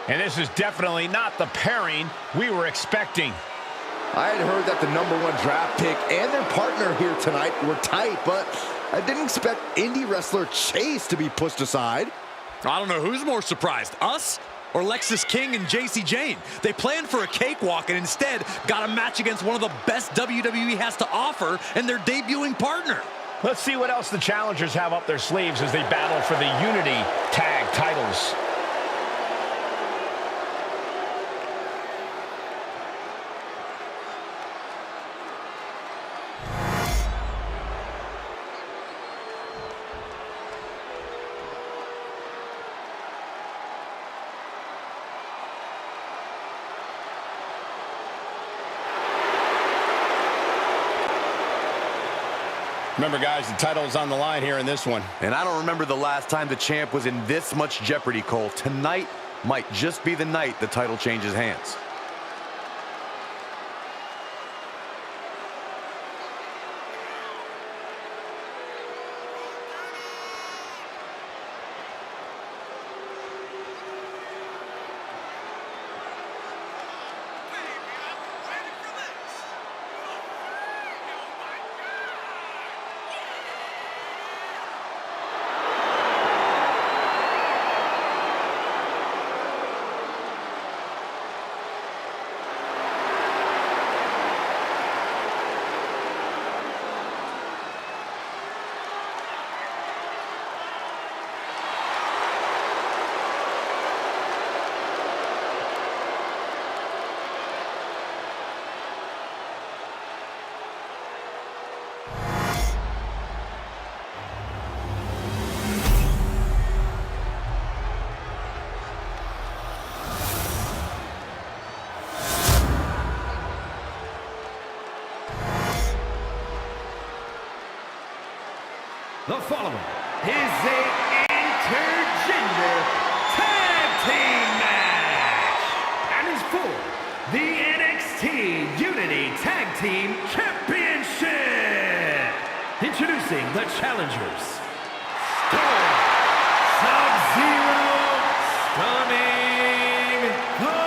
And this is definitely not the pairing we were expecting. I had heard that the #1 draft pick and their partner here tonight were tight, but I didn't expect indie wrestler Chase to be pushed aside. I don't know who's more surprised, us or Lexis King and JC Jane. They planned for a cakewalk and instead got a match against one of the best WWE has to offer and their debuting partner. Let's see what else the challengers have up their sleeves as they battle for the Unity Tag Titles. Remember, guys, the title is on the line here in this one. And I don't remember the last time the champ was in this much jeopardy, Cole. Tonight might just be the night the title changes hands. The following is a intergender tag team match and is for the NXT Unity Tag Team Championship. Introducing the challengers, Storm, Sub-Zero, Stunning, the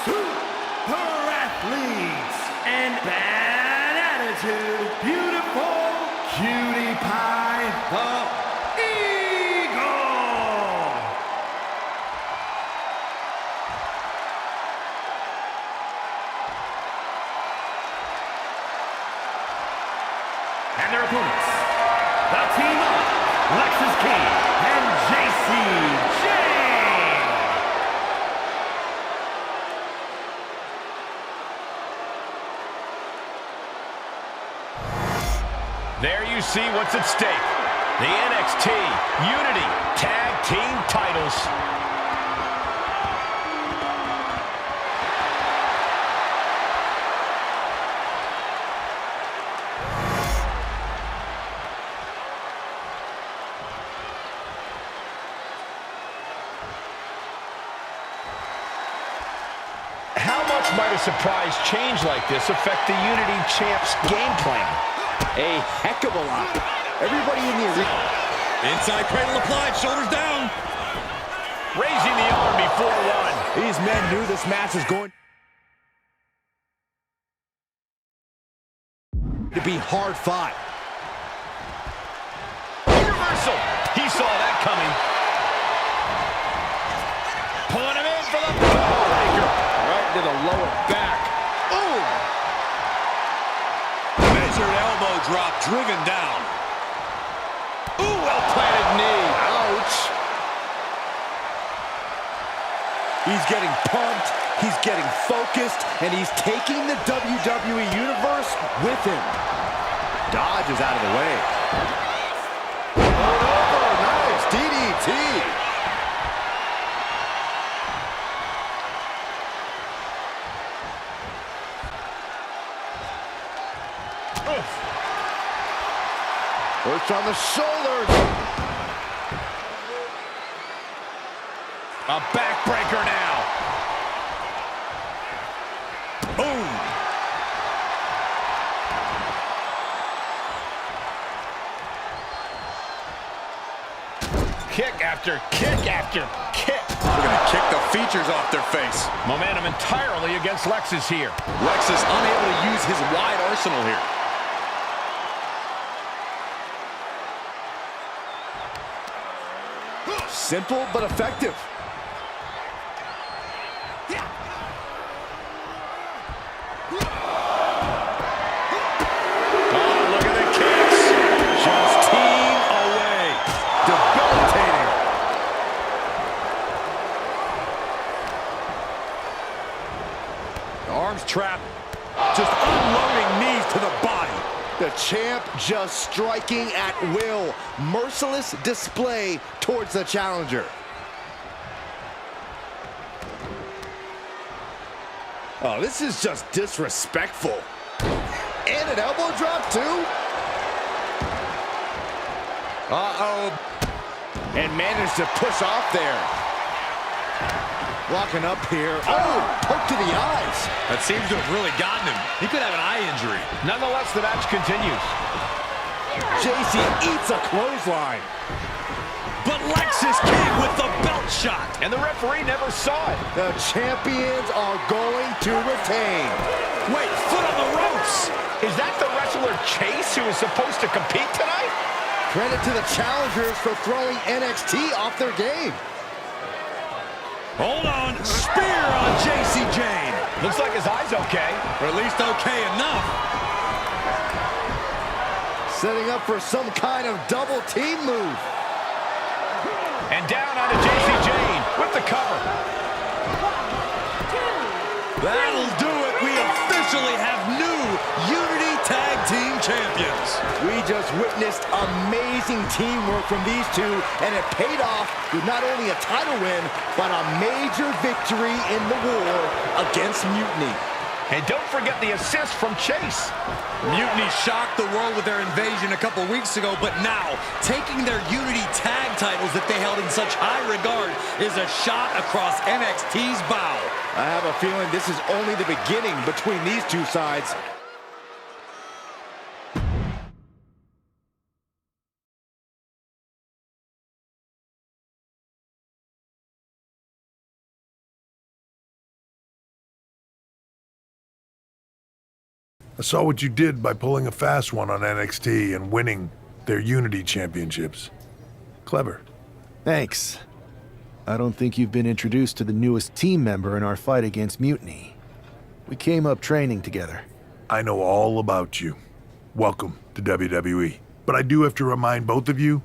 Super Athletes, and Bad Attitude, Beautiful Cutie Pie. The Eagle! And their opponents, the team of Lexis King and JC Jane! There you see what's at stake. The NXT Unity Tag Team titles. How much might a surprise change like this affect the Unity Champ's game plan? A heck of a lot. Everybody in the arena. Inside cradle applied, shoulders down. Raising the arm before one. These men knew this match was going... to be hard fought. Reversal. He saw that coming. Pulling him in for the breaker. Right to the lower back. Ooh! Measured elbow drop, driven down. Ooh, well-planted knee. Ouch! He's getting pumped, he's getting focused, and he's taking the WWE Universe with him. Dodges out of the way. Oh, nice DDT. Works on the shoulders. A backbreaker now. Boom. Kick after kick after kick. We're going to kick the features off their face. Momentum entirely against Lexus here. Lexus unable to use his wide arsenal here. Simple but effective. Oh, look at the kicks. Just team away. Debilitating. Arms trapped. Just unloading knees to the body. The champ just striking at will. Merciless display towards the challenger. Oh, this is just disrespectful. And an elbow drop, too. Uh-oh. And managed to push off there. Walking up here. Oh, poke to the eyes. That seems to have really gotten him. He could have an eye injury. Nonetheless, the match continues. JC eats a clothesline. But Lexus King with the belt shot. And the referee never saw it. The champions are going to retain. Wait, foot on the ropes. Is that the wrestler Chase who is supposed to compete tonight? Credit to the challengers for throwing NXT off their game. Hold on. Spear on JC Jane. Looks like his eye's okay. Or at least okay enough. Setting up for some kind of double team move. And down onto JC Jane with the cover. That'll do it. We officially have new Unity Tag Team Champions. We just witnessed amazing teamwork from these two, and it paid off with not only a title win, but a major victory in the war against Mutiny. And don't forget the assist from Chase. Mutiny shocked the world with their invasion a couple weeks ago, but now taking their Unity Tag titles that they held in such high regard is a shot across NXT's bow. I have a feeling this is only the beginning between these two sides. I saw what you did by pulling a fast one on NXT and winning their Unity Championships. Clever. Thanks. I don't think you've been introduced to the newest team member in our fight against Mutiny. We came up training together. I know all about you. Welcome to WWE. But I do have to remind both of you,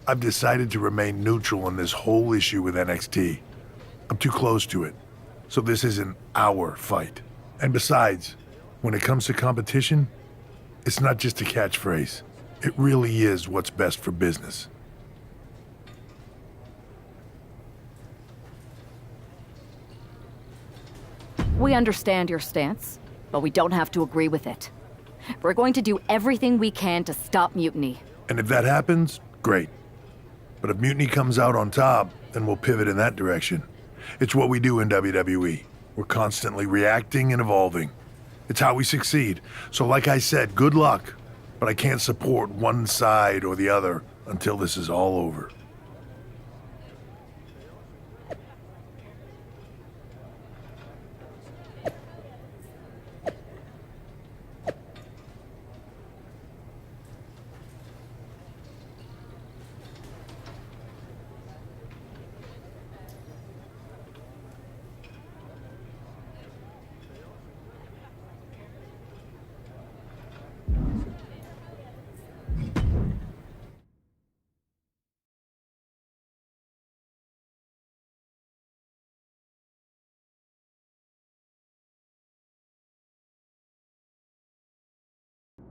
I've decided to remain neutral in this whole issue with NXT. I'm too close to it, so this isn't our fight. And besides, when it comes to competition, it's not just a catchphrase. It really is what's best for business. We understand your stance, but we don't have to agree with it. We're going to do everything we can to stop Mutiny. And if that happens, great. But if Mutiny comes out on top, then we'll pivot in that direction. It's what we do in WWE. We're constantly reacting and evolving. It's how we succeed. So like I said, good luck. But I can't support one side or the other until this is all over.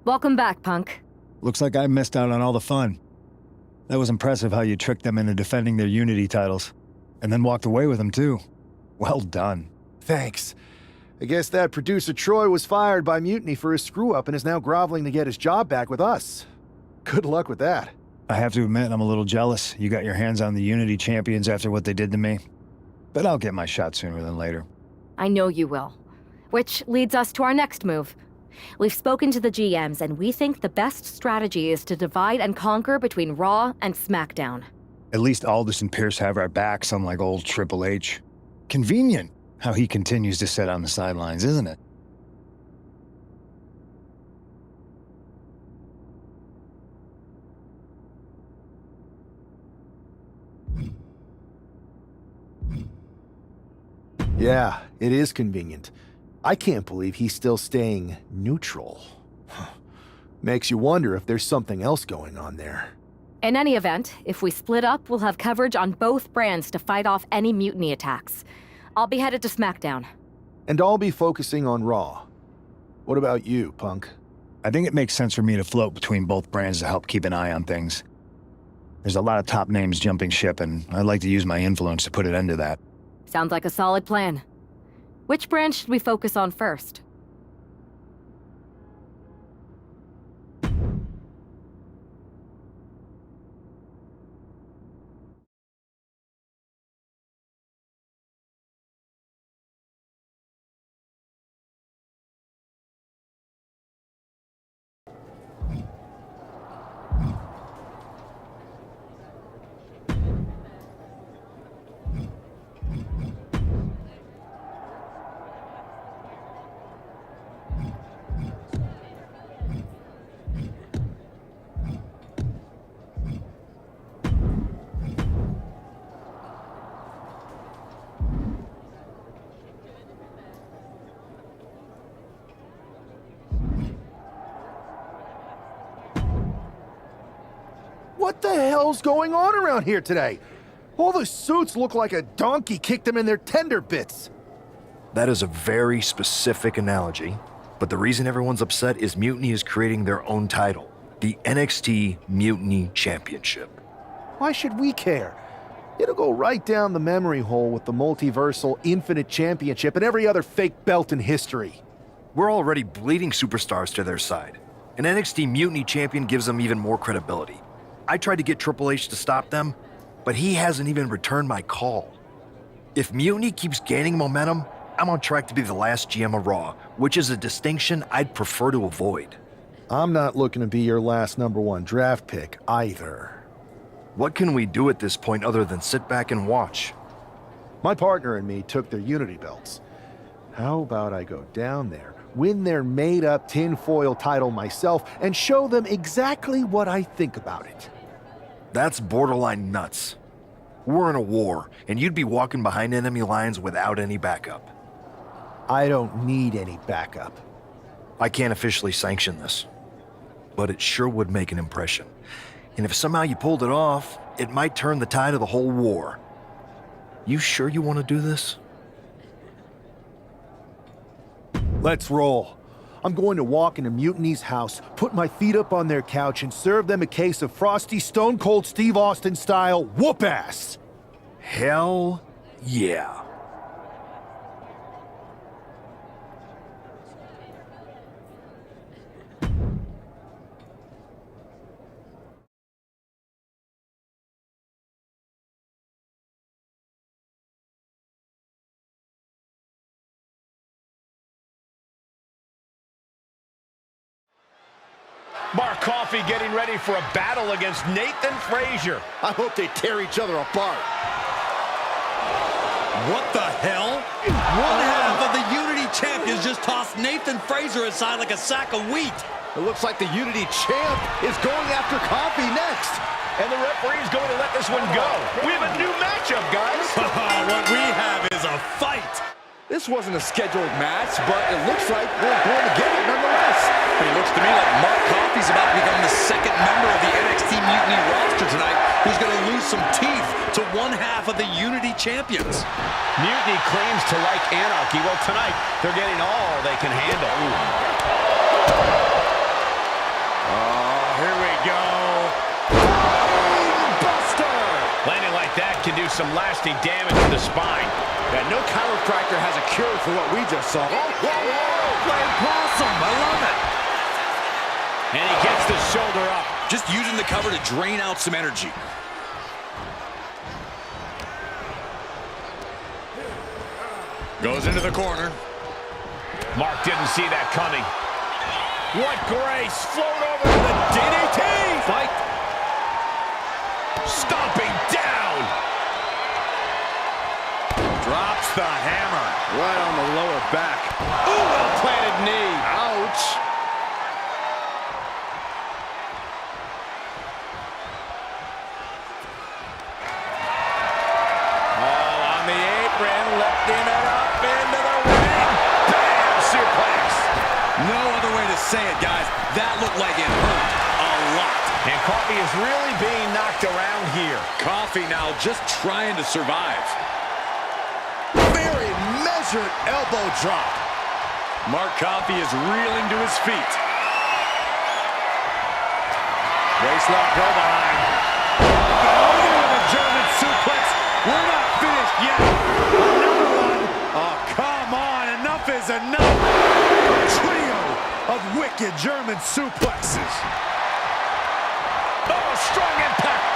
Welcome back, Punk. Looks like I missed out on all the fun. That was impressive how you tricked them into defending their Unity titles. And then walked away with them, too. Well done. Thanks. I guess that producer Troy was fired by Mutiny for his screw-up and is now groveling to get his job back with us. Good luck with that. I have to admit, I'm a little jealous. You got your hands on the Unity champions after what they did to me. But I'll get my shot sooner than later. I know you will. Which leads us to our next move. We've spoken to the GMs, and we think the best strategy is to divide and conquer between Raw and SmackDown. At least Aldous and Pierce have our backs, unlike old Triple H. Convenient how he continues to sit on the sidelines, isn't it? Yeah, it is convenient. I can't believe he's still staying neutral. Makes you wonder if there's something else going on there. In any event, if we split up, we'll have coverage on both brands to fight off any Mutiny attacks. I'll be headed to SmackDown. And I'll be focusing on Raw. What about you, Punk? I think it makes sense for me to float between both brands to help keep an eye on things. There's a lot of top names jumping ship, and I'd like to use my influence to put an end to that. Sounds like a solid plan. Which brand should we focus on first? What the hell's going on around here today? All the suits look like a donkey kicked them in their tender bits. That is a very specific analogy, but the reason everyone's upset is Mutiny is creating their own title, the NXT Mutiny Championship. Why should we care? It'll go right down the memory hole with the multiversal Infinite Championship and every other fake belt in history. We're already bleeding superstars to their side. An NXT Mutiny champion gives them even more credibility. I tried to get Triple H to stop them, but he hasn't even returned my call. If Mutiny keeps gaining momentum, I'm on track to be the last GM of Raw, which is a distinction I'd prefer to avoid. I'm not looking to be your last #1 draft pick either. What can we do at this point other than sit back and watch? My partner and me took their Unity belts. How about I go down there, win their made-up tinfoil title myself, and show them exactly what I think about it? That's borderline nuts. We're in a war, and you'd be walking behind enemy lines without any backup. I don't need any backup. I can't officially sanction this, but it sure would make an impression. And if somehow you pulled it off, it might turn the tide of the whole war. You sure you want to do this? Let's roll. I'm going to walk into Mutiny's house, put my feet up on their couch, and serve them a case of frosty Stone Cold Steve Austin style whoop-ass. Hell yeah. Mark Coffey getting ready for a battle against Nathan Frazier. I hope they tear each other apart. What the hell? One half of the Unity champions just tossed Nathan Frazier aside like a sack of wheat. It looks like the Unity champ is going after Coffey next. And the referee's going to let this one go. We have a new matchup, guys. What we have is a fight. This wasn't a scheduled match, but it looks like we're going to get it nonetheless. It looks to me like Mark Coffey's about to become the second member of the NXT Mutiny roster tonight who's going to lose some teeth to one half of the Unity champions. Mutiny claims to like anarchy. Well, tonight, they're getting all they can handle. do some lasting damage to the spine. Yeah, no chiropractor has a cure for what we just saw. Oh, whoa, whoa, playing possum. I love it. And he gets the shoulder up. Just using the cover to drain out some energy. Goes into the corner. Mark didn't see that coming. What grace! Float over to the DDT! Fight. Stomping down! Drops the hammer right on the lower back. Ooh, well-planted knee. Ouch. Oh, on the apron, lifting her up into the ring. Bam! Suplex. No other way to say it, guys. That looked like it hurt a lot. And Coffee is really being knocked around here. Coffee now just trying to survive. Very measured elbow drop. Mark Coffey is reeling to his feet. Waistlock go behind. Over with a German suplex. We're not finished yet. Another one. Oh, come on. Enough is enough. A trio of wicked German suplexes. Oh, strong impact.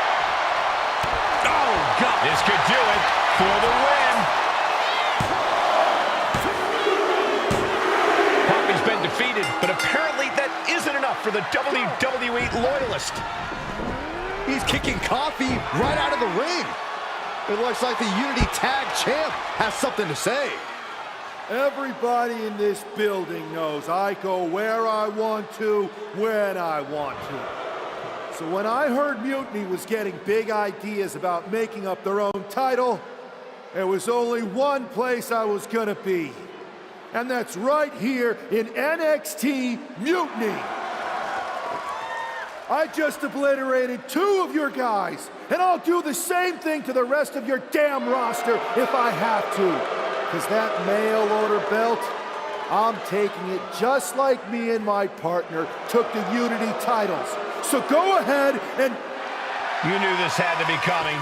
Oh, God. This could do it for the win. Coffey's been defeated, but apparently that isn't enough for the WWE loyalist. He's kicking Coffee right out of the ring. It looks like the Unity Tag Champ has something to say. Everybody in this building knows I go where I want to, when I want to. So when I heard Mutiny was getting big ideas about making up their own title, there was only one place I was gonna be. And that's right here in NXT Mutiny. I just obliterated 2 of your guys, and I'll do the same thing to the rest of your damn roster if I have to. Because that mail order belt, I'm taking it just like me and my partner took the Unity titles. So go ahead and... You knew this had to be coming.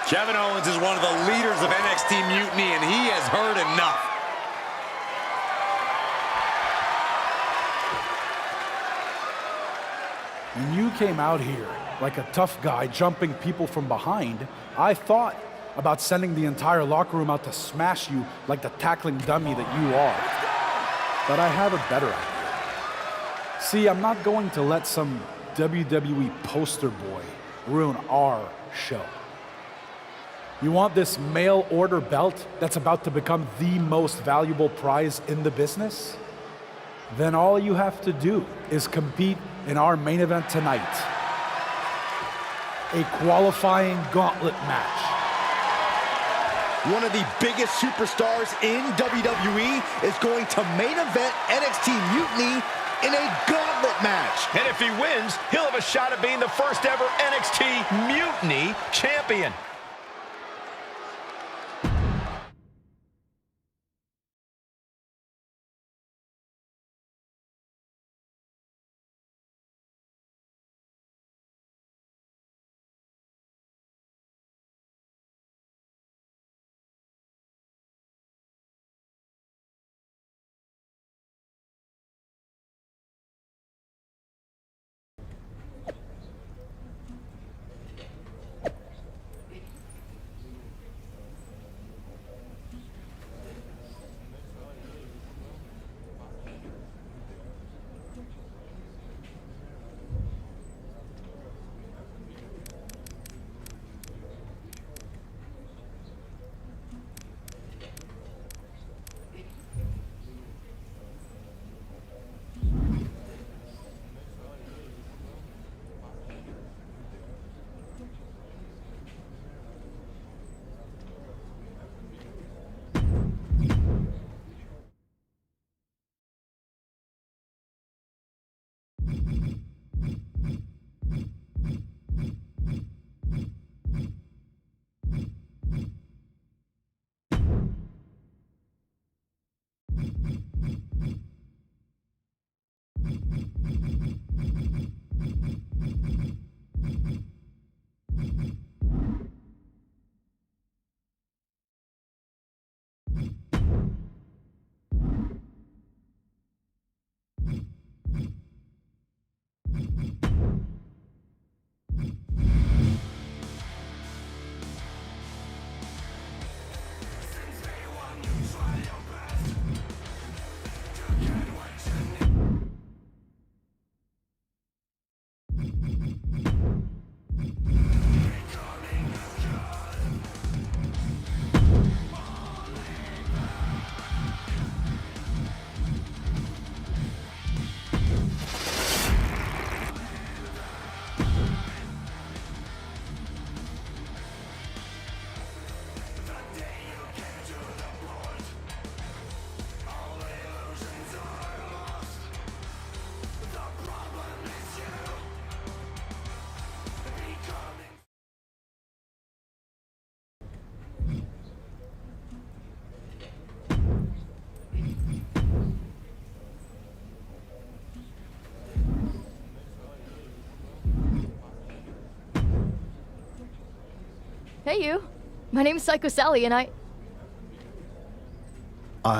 Kevin Owens is one of the leaders of NXT Mutiny, and he has heard enough. When you came out here like a tough guy jumping people from behind, I thought about sending the entire locker room out to smash you like the tackling dummy that you are. But I have a better idea. See, I'm not going to let some WWE poster boy ruin our show. You want this mail order belt that's about to become the most valuable prize in the business? Then all you have to do is compete in our main event tonight. A qualifying gauntlet match. One of the biggest superstars in WWE is going to main event NXT Mutiny in a gauntlet match. And if he wins, he'll have a shot at being the first ever NXT Mutiny champion. Hey, you. My name's Psycho Sally, and I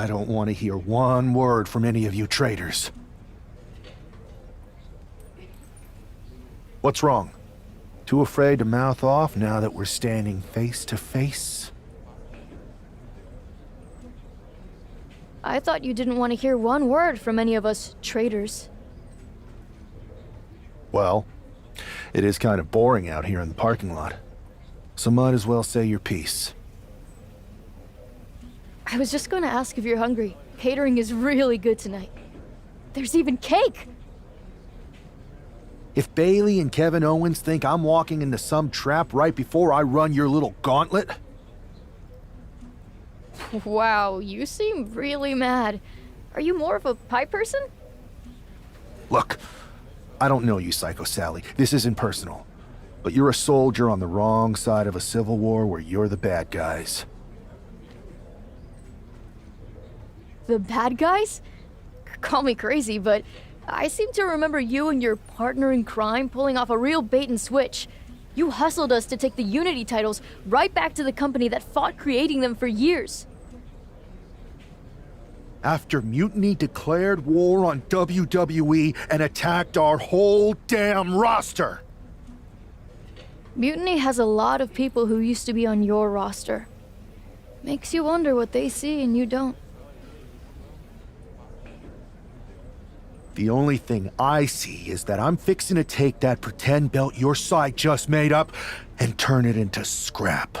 don't want to hear one word from any of you traitors. What's wrong? Too afraid to mouth off now that we're standing face to face? I thought you didn't want to hear one word from any of us traitors. Well, it is kind of boring out here in the parking lot. So might as well say your piece. I was just going to ask if you're hungry. Catering is really good tonight. There's even cake! If Bailey and Kevin Owens think I'm walking into some trap right before I run your little gauntlet... Wow, you seem really mad. Are you more of a pie person? Look, I don't know you, Psycho Sally. This isn't personal. But you're a soldier on the wrong side of a civil war where you're the bad guys. The bad guys? Call me crazy, but I seem to remember you and your partner in crime pulling off a real bait and switch. You hustled us to take the Unity titles right back to the company that fought creating them for years. After Mutiny declared war on WWE and attacked our whole damn roster. Mutiny has a lot of people who used to be on your roster. Makes you wonder what they see and you don't. The only thing I see is that I'm fixing to take that pretend belt your side just made up and turn it into scrap.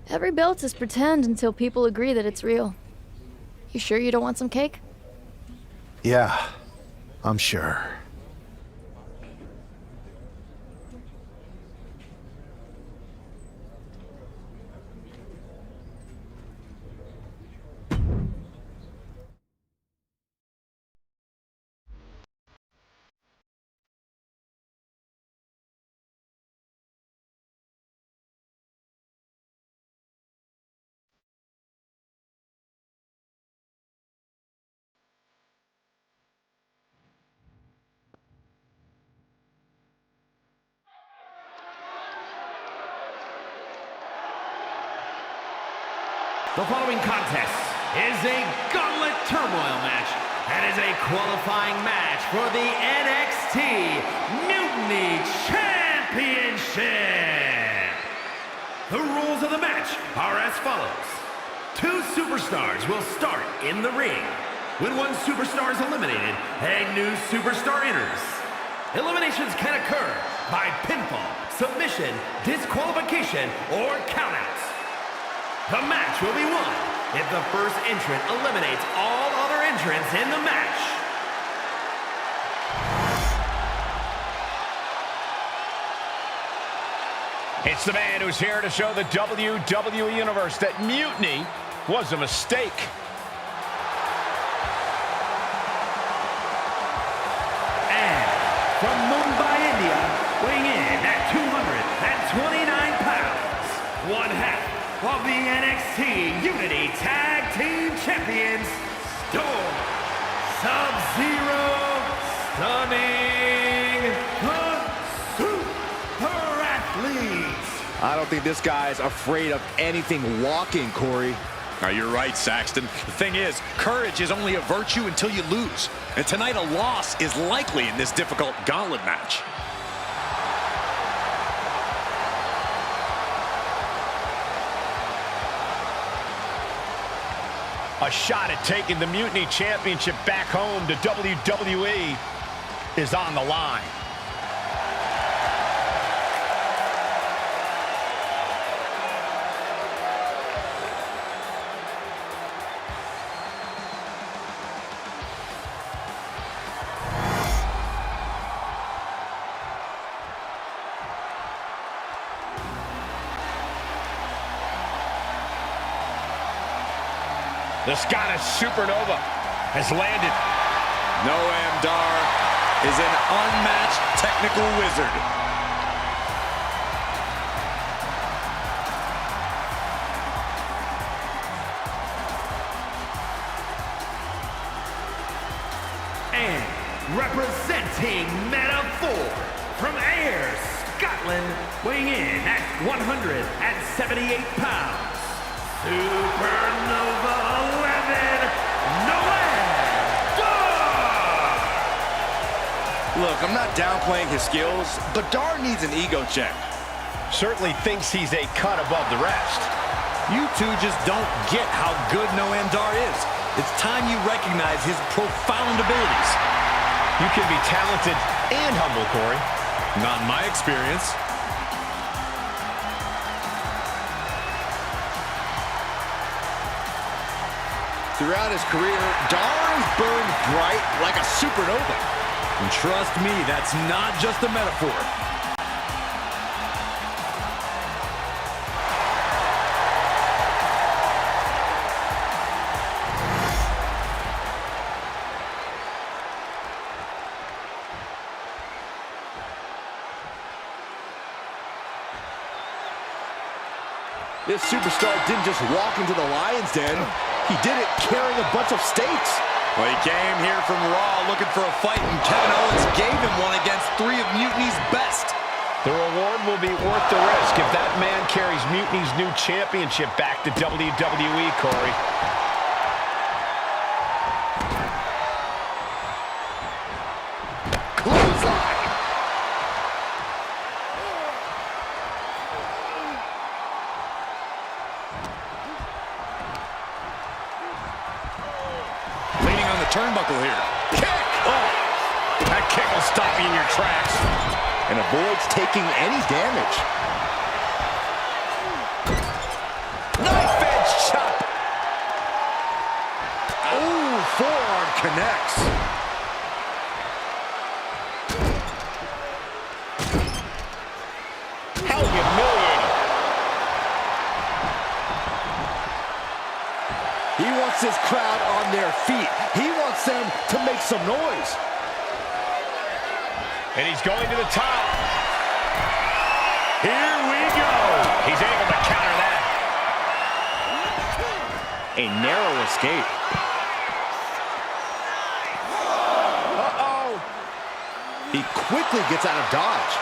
Every belt is pretend until people agree that it's real. You sure you don't want some cake? Yeah, I'm sure. The following contest is a gauntlet turmoil match and is a qualifying match for the NXT Mutiny Championship. The rules of the match are as follows. 2 superstars will start in the ring. When one superstar is eliminated, a new superstar enters. Eliminations can occur by pinfall, submission, disqualification, or countouts. The match will be won if the first entrant eliminates all other entrants in the match. It's the man who's here to show the WWE Universe that Mutiny was a mistake. And from Mumbai, India, weighing in at 229 pounds, one half of the NXT Unity Tag Team Champions, Storm, Sub-Zero, Stunning, the Super Athletes. I don't think this guy is afraid of anything walking, Corey. You're right, Saxton. The thing is, courage is only a virtue until you lose. And tonight, a loss is likely in this difficult gauntlet match. A shot at taking the Mutiny Championship back home to WWE is on the line. The Scottish Supernova has landed. Noam Dar is an unmatched technical wizard. And representing Meta-4 from Ayr, Scotland, weighing in at 178 pounds, Supernova 11, Noam Dar! Look, I'm not downplaying his skills, but Dar needs an ego check. Certainly thinks he's a cut above the rest. You two just don't get how good Noam Dar is. It's time you recognize his profound abilities. You can be talented and humble, Corey. Not in my experience. Throughout his career, Dar has burned bright like a supernova. And trust me, that's not just a metaphor. This superstar didn't just walk into the Lion's Den. He did it carrying a bunch of stakes. Well, he came here from Raw looking for a fight, and Kevin Owens gave him one against 3 of Mutiny's best. The reward will be worth the risk if that man carries Mutiny's new championship back to WWE, Corey. Clothesline. Leaning on the turnbuckle here. Kick! Oh, that kick will stop you in your tracks. And avoids taking any damage. Knife edge chop. Oh, forearm connects. How humiliating. He wants his crowd on their feet. He wants them to make some noise. And he's going to the top. Here we go. He's able to counter that. A narrow escape. Uh-oh. He quickly gets out of dodge.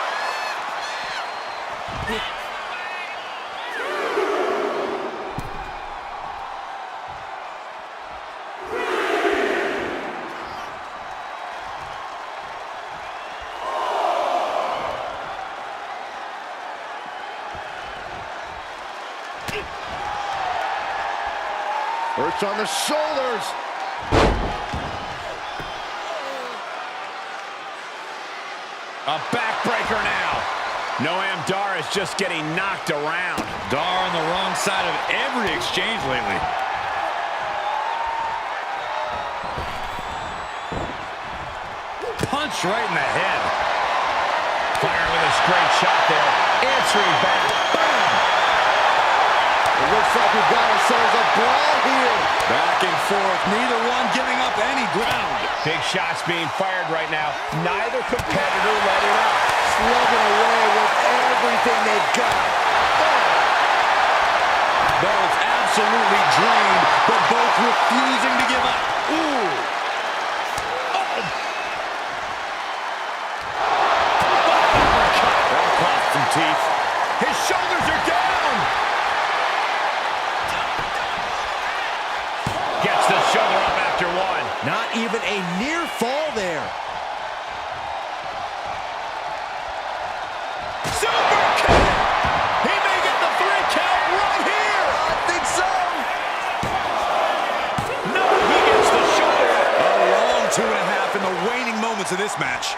Perch on the shoulders. A backbreaker now. Noam Dar is just getting knocked around. Dar on the wrong side of every exchange lately. Punch right in the head. Firing with a straight shot there. Answering back. Boom! It looks like we've got ourselves a brawl here. Back and forth, neither one giving up any ground. Big shots being fired right now. Neither competitor letting up. Slugging away with everything they've got. Both absolutely drained, but both refusing to give up. Ooh. That cost some teeth. His shoulders are down. even a near fall there. Super kick! He may get the 3 count right here! I think so. No, he gets the shoulder. A long 2.5 in the waning moments of this match.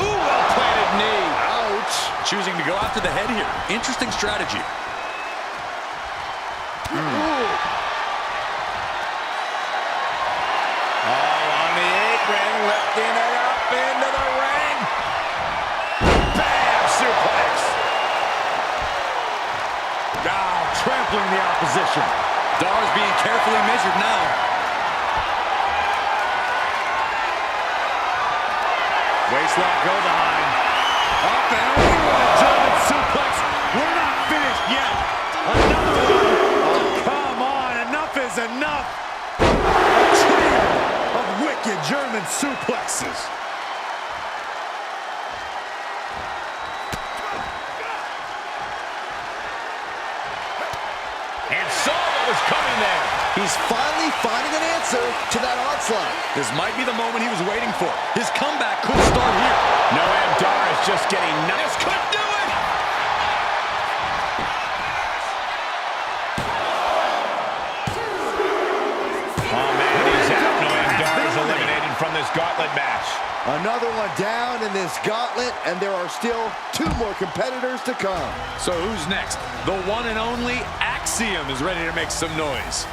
Ooh, well-planted knee. Ouch. Choosing to go after the head here. Interesting strategy. On the apron, lifting it up into the ring. Bam! Suplex. Trampling the opposition. Dar's being carefully measured now. Waistlock go behind. Up and over with a German suplex. We're not finished yet. Another one. Oh, come on. Enough is enough. A trio of wicked German suplexes. And saw what was coming there. He's finally finding an answer to that onslaught. This might be the moment he was waiting for. His comeback could start here. Noam Dar is just getting nice. Could do it. Oh, man, he's out. Noam Dar is eliminated from this gauntlet match. Another one down in this gauntlet, and there are still 2 more competitors to come. So who's next? The one and only Axiom is ready to make some noise.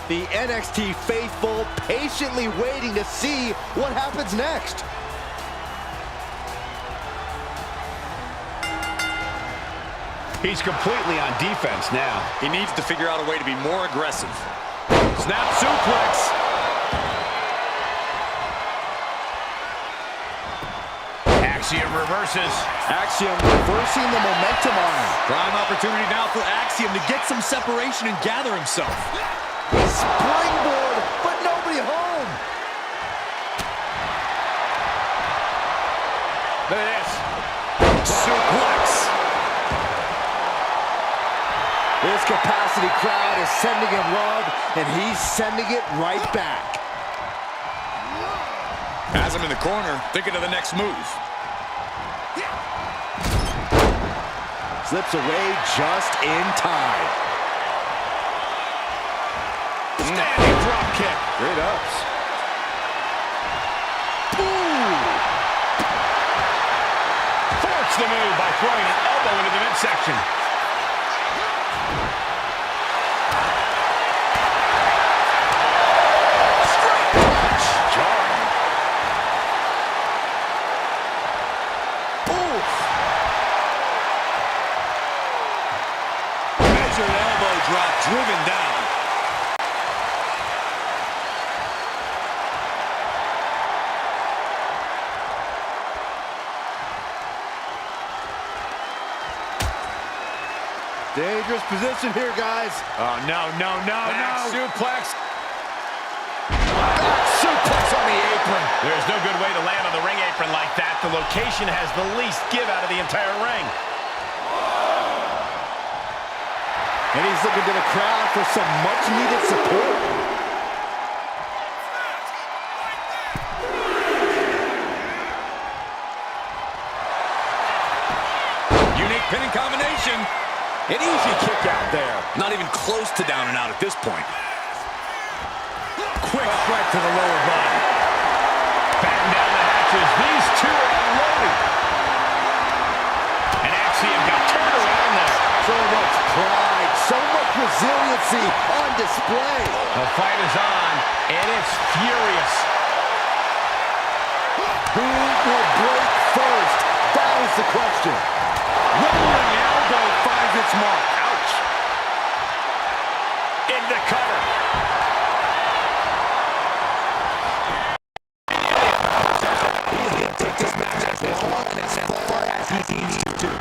The NXT faithful patiently waiting to see what happens next. He's completely on defense now. He needs to figure out a way to be more aggressive. Snap suplex. Axiom reverses. Axiom reversing the momentum on him. Prime opportunity now for Axiom to get some separation and gather himself. Springboard, but nobody home. Look at this. Suplex. This capacity crowd is sending him love, and he's sending it right back. Has him in the corner, thinking of the next move. Slips away just in time. Standing drop kick. Great ups. Force the move by throwing an elbow into the midsection. Straight punch. Jarring. Oof. Measured elbow drop, driven down. Dangerous position here, guys. Oh, no. Back suplex. Suplex on the apron. There's no good way to land on the ring apron like that. The location has the least give out of the entire ring. And he's looking to the crowd for some much-needed support. Unique pinning combination. An easy kick out there. Not even close to down and out at this point. Quick strike to the lower body. Batten down the hatches. These two are unloading. And Axiom got turned around there. So much pride, so much resiliency on display. The fight is on, and it's furious. Who will break first? That is the question. Rolling elbow finds its mark. Ouch. Into cover. He's going to take this match as long and as far as he needs to.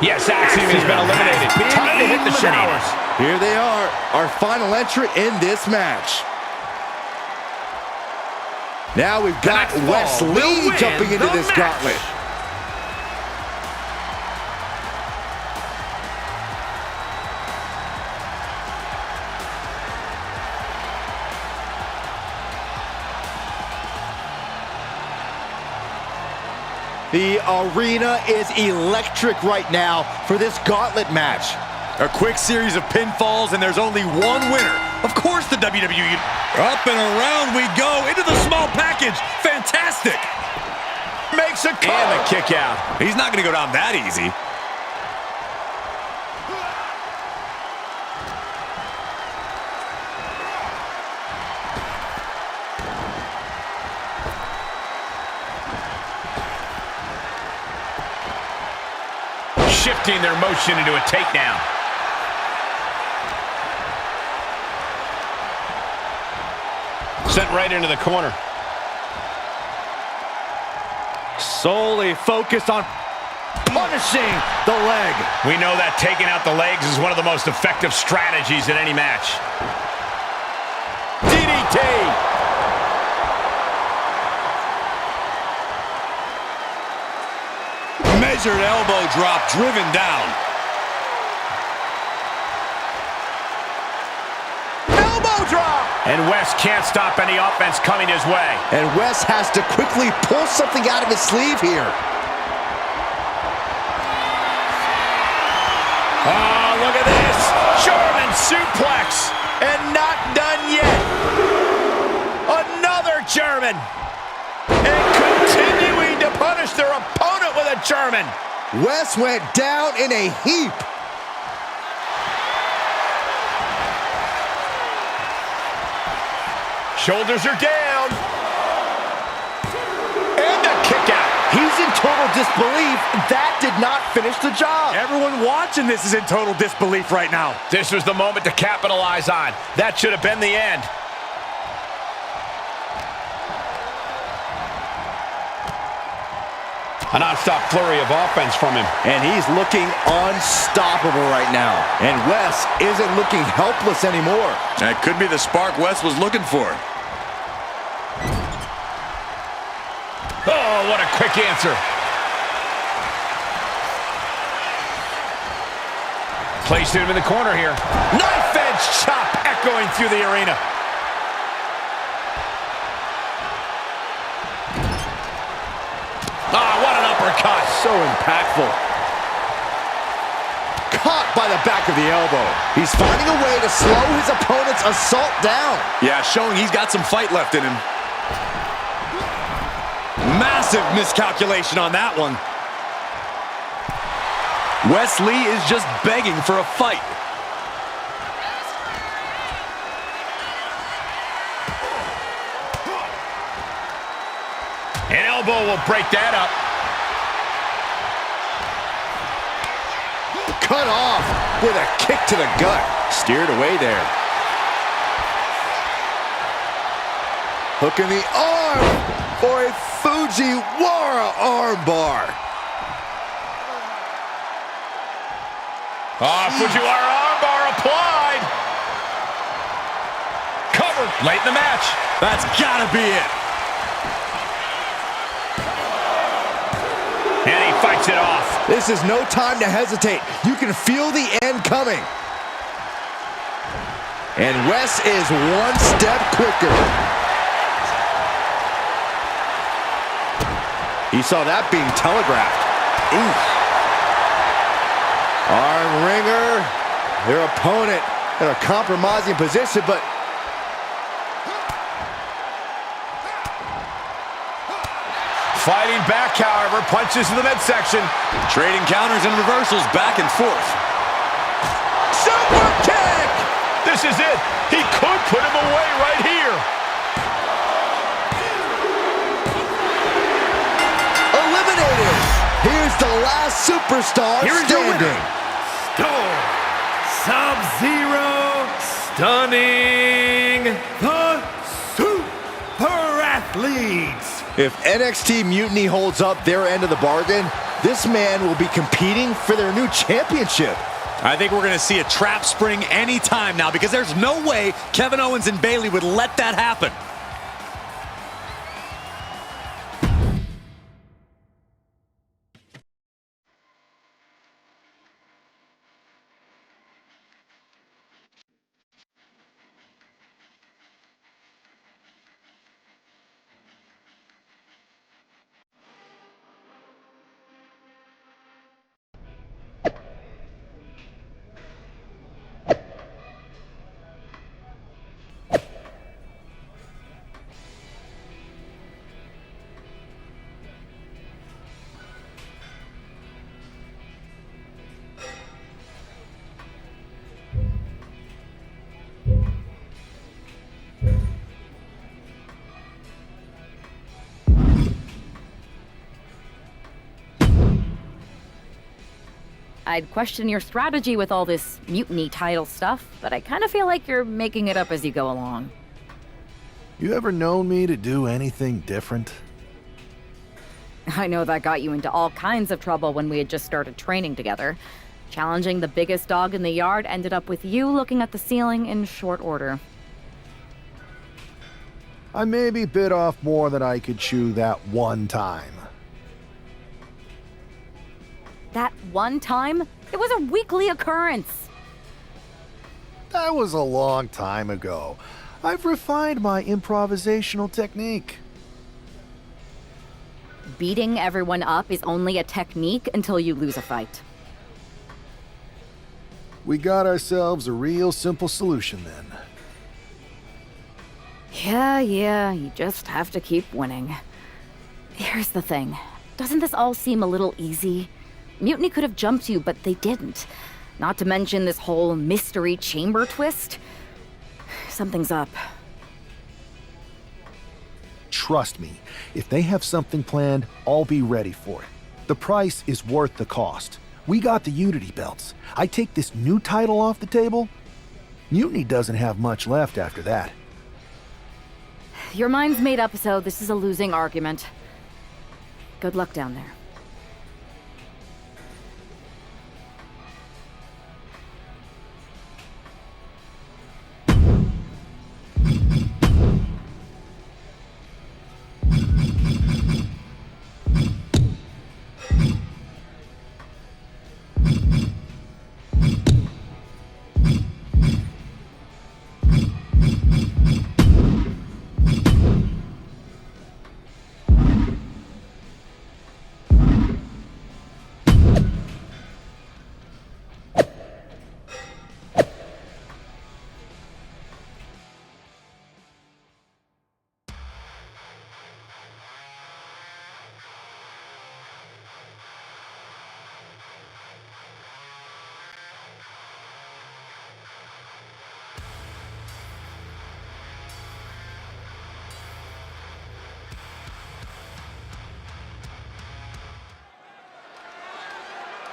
Yes, Axiom has been eliminated. Time to hit the showers. Here they are, our final entrant in this match. Now we've got Wes Lee jumping into this gauntlet. The arena is electric right now for this gauntlet match. A quick series of pinfalls, and there's only one winner. Of course, the WWE. Up and around we go into the small package. Fantastic. Makes a call. And the kick out. He's not going to go down that easy. Shifting their motion into a takedown. Sent right into the corner. Solely focused on punishing the leg. We know that taking out the legs is one of the most effective strategies in any match. DDT! Measured elbow drop, driven down. Elbow drop! And Wes can't stop any offense coming his way. And Wes has to quickly pull something out of his sleeve here. Oh, look at this. German suplex. And not done yet. Another German. And continuing to punish their opponent with a German. Wes went down in a heap. Shoulders are down. And a kick out. He's in total disbelief. That did not finish the job. Everyone watching this is in total disbelief right now. This was the moment to capitalize on. That should have been the end. A non-stop flurry of offense from him. And he's looking unstoppable right now. And Wes isn't looking helpless anymore. That could be the spark Wes was looking for. Oh, what a quick answer. Placed him in the corner here. Knife edge chop echoing through the arena. Ah, what an uppercut. So impactful. Caught by the back of the elbow. He's finding a way to slow his opponent's assault down. Yeah, showing he's got some fight left in him. Massive miscalculation on that one. Wes Lee is just begging for a fight. An elbow will break that up. Cut off with a kick to the gut. Steered away there. Hook in the arm for a Fujiwara armbar. Fujiwara armbar applied. Covered late in the match. That's gotta be it. And he fights it off. This is no time to hesitate. You can feel the end coming. And Wes is one step quicker. He saw that being telegraphed. Ooh. Arm wringer. Their opponent in a compromising position, but Fighting back, however, punches to the midsection. Trading counters and reversals back and forth. Super kick! This is it. He could put him away right here. Eliminated. Here's the last superstar standing. Storm. Sub-Zero. Stunning the Super Athletes. If NXT Mutiny holds up their end of the bargain, this man will be competing for their new championship. I think we're going to see a trap spring anytime now, because there's no way Kevin Owens and Bayley would let that happen. I'd question your strategy with all this mutiny title stuff, but I kind of feel like you're making it up as you go along. You ever known me to do anything different? I know that got you into all kinds of trouble when we had just started training together. Challenging the biggest dog in the yard ended up with you looking at the ceiling in short order. I maybe bit off more than I could chew that one time. That one time? It was a weekly occurrence. That was a long time ago. I've refined my improvisational technique. Beating everyone up is only a technique until you lose a fight. We got ourselves a real simple solution then. Yeah, you just have to keep winning. Here's the thing. Doesn't this all seem a little easy? Mutiny could have jumped you, but they didn't. Not to mention this whole mystery chamber twist. Something's up. Trust me, if they have something planned, I'll be ready for it. The price is worth the cost. We got the Unity belts. I take this new title off the table, Mutiny doesn't have much left after that. Your mind's made up, so this is a losing argument. Good luck down there.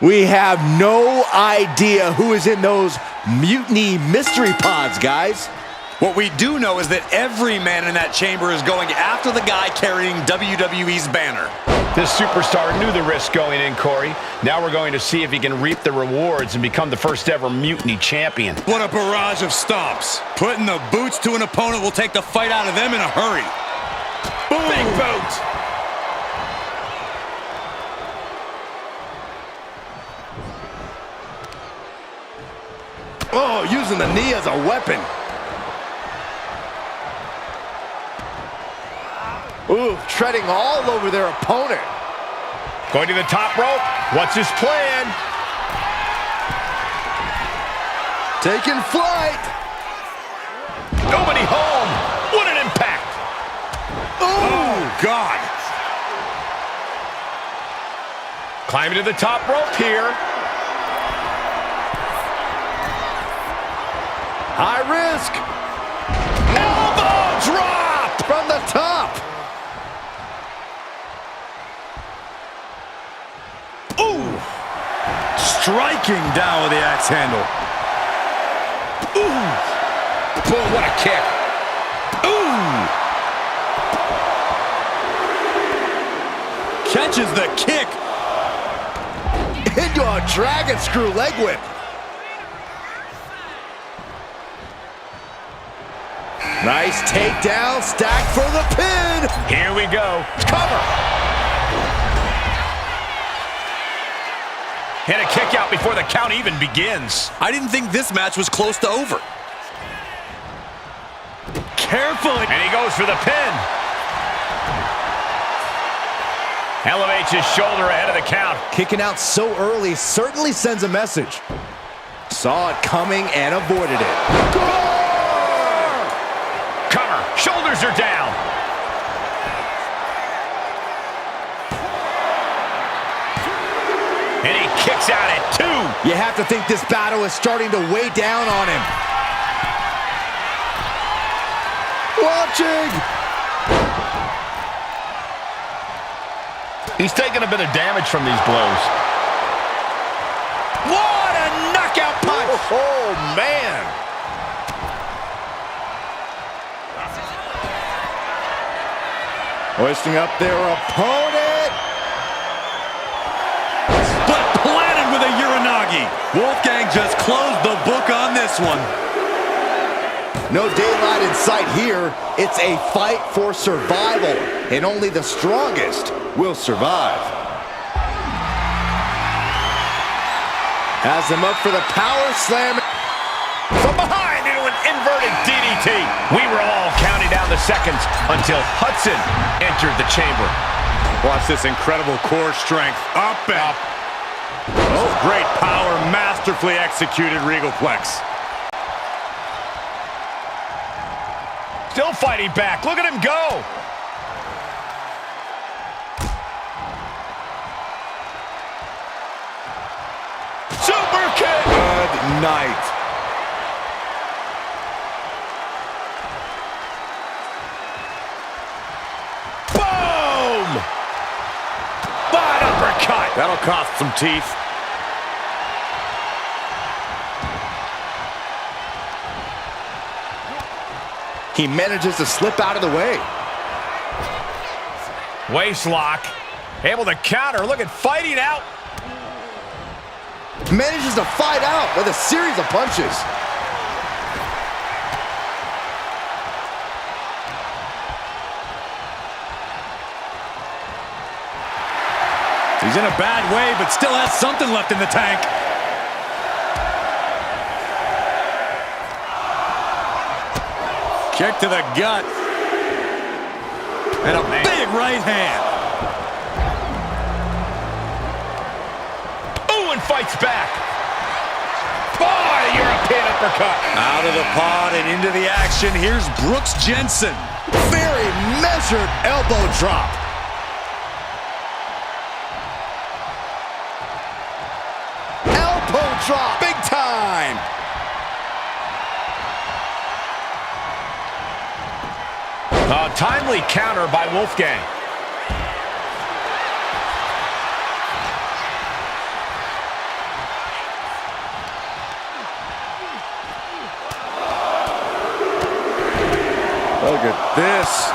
We have no idea who is in those Mutiny mystery pods, guys. What we do know is that every man in that chamber is going after the guy carrying WWE's banner. This superstar knew the risk going in, Corey. Now we're going to see if he can reap the rewards and become the first ever Mutiny champion. What a barrage of stomps. Putting the boots to an opponent will take the fight out of them in a hurry. Boom. Big boot. Oh, using the knee as a weapon. Ooh, treading all over their opponent. Going to the top rope. What's his plan? Taking flight. Nobody home. What an impact. Oh, God. Climbing to the top rope here. High risk. Elbow drop from the top. Ooh! Striking down with the axe handle. Ooh! Boom, what a kick. Ooh! Catches the kick. Into a dragon screw leg whip. Nice takedown, stacked for the pin. Here we go. Cover. And a kick out before the count even begins. I didn't think this match was close to over. Carefully. And he goes for the pin. Elevates his shoulder ahead of the count. Kicking out so early certainly sends a message. Saw it coming and avoided it. Cover. Shoulders are down. And he kicks out at 2. You have to think this battle is starting to weigh down on him. Watching. He's taking a bit of damage from these blows. What a knockout punch. Oh, man. Hoisting up their opponent. But planted with a Uranagi. Wolfgang just closed the book on this one. No daylight in sight here. It's a fight for survival, and only the strongest will survive. Has him up for the power slam. From behind into an inverted DDT. We were all counting down the seconds until Hudson entered the chamber. Watch this incredible core strength. Up and up. Oh, great power, masterfully executed Regalplex. Still fighting back. Look at him go. Super kick. Good night. Boom! Bad uppercut. That'll cost some teeth. He manages to slip out of the way. Waist lock. Able to counter. Look at fighting out. Manages to fight out with a series of punches. He's in a bad way, but still has something left in the tank. Kick to the gut. And a big right hand. Ooh, and fights back. Boy, European uppercut. Out of the pod and into the action. Here's Brooks Jensen. Very measured elbow drop. Elbow drop, big time. A timely counter by Wolfgang. Look at this.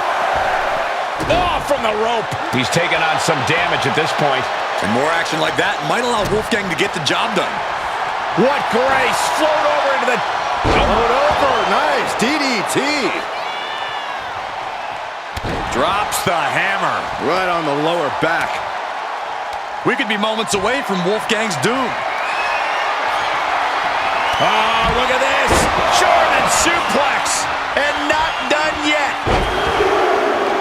Oh, from the rope. He's taking on some damage at this point. And more action like that might allow Wolfgang to get the job done. What grace. Float over into the... Float over. Nice. DDT. Drops the hammer. Right on the lower back. We could be moments away from Wolfgang's doom. Oh, look at this. German suplex. And not done yet.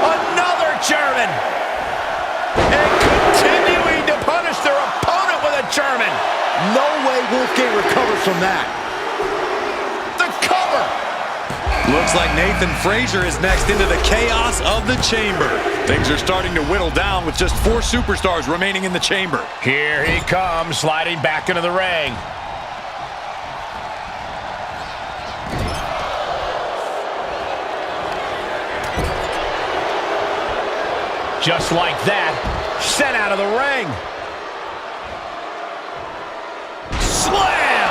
Another German. And continuing to punish their opponent with a German. No way Wolfgang recovers from that. The cover. Looks like Nathan Frazier is next into the chaos of the chamber. Things are starting to whittle down with just 4 superstars remaining in the chamber. Here he comes, sliding back into the ring. Just like that, sent out of the ring. Slam!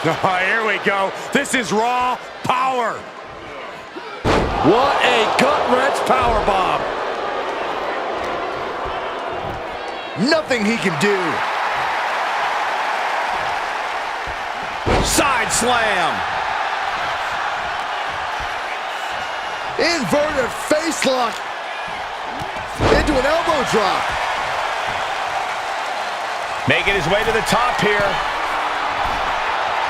Oh, here we go. This is raw power. What a gut-wrench powerbomb. Nothing he can do. Side slam. Inverted face lock. Into an elbow drop. Making his way to the top here.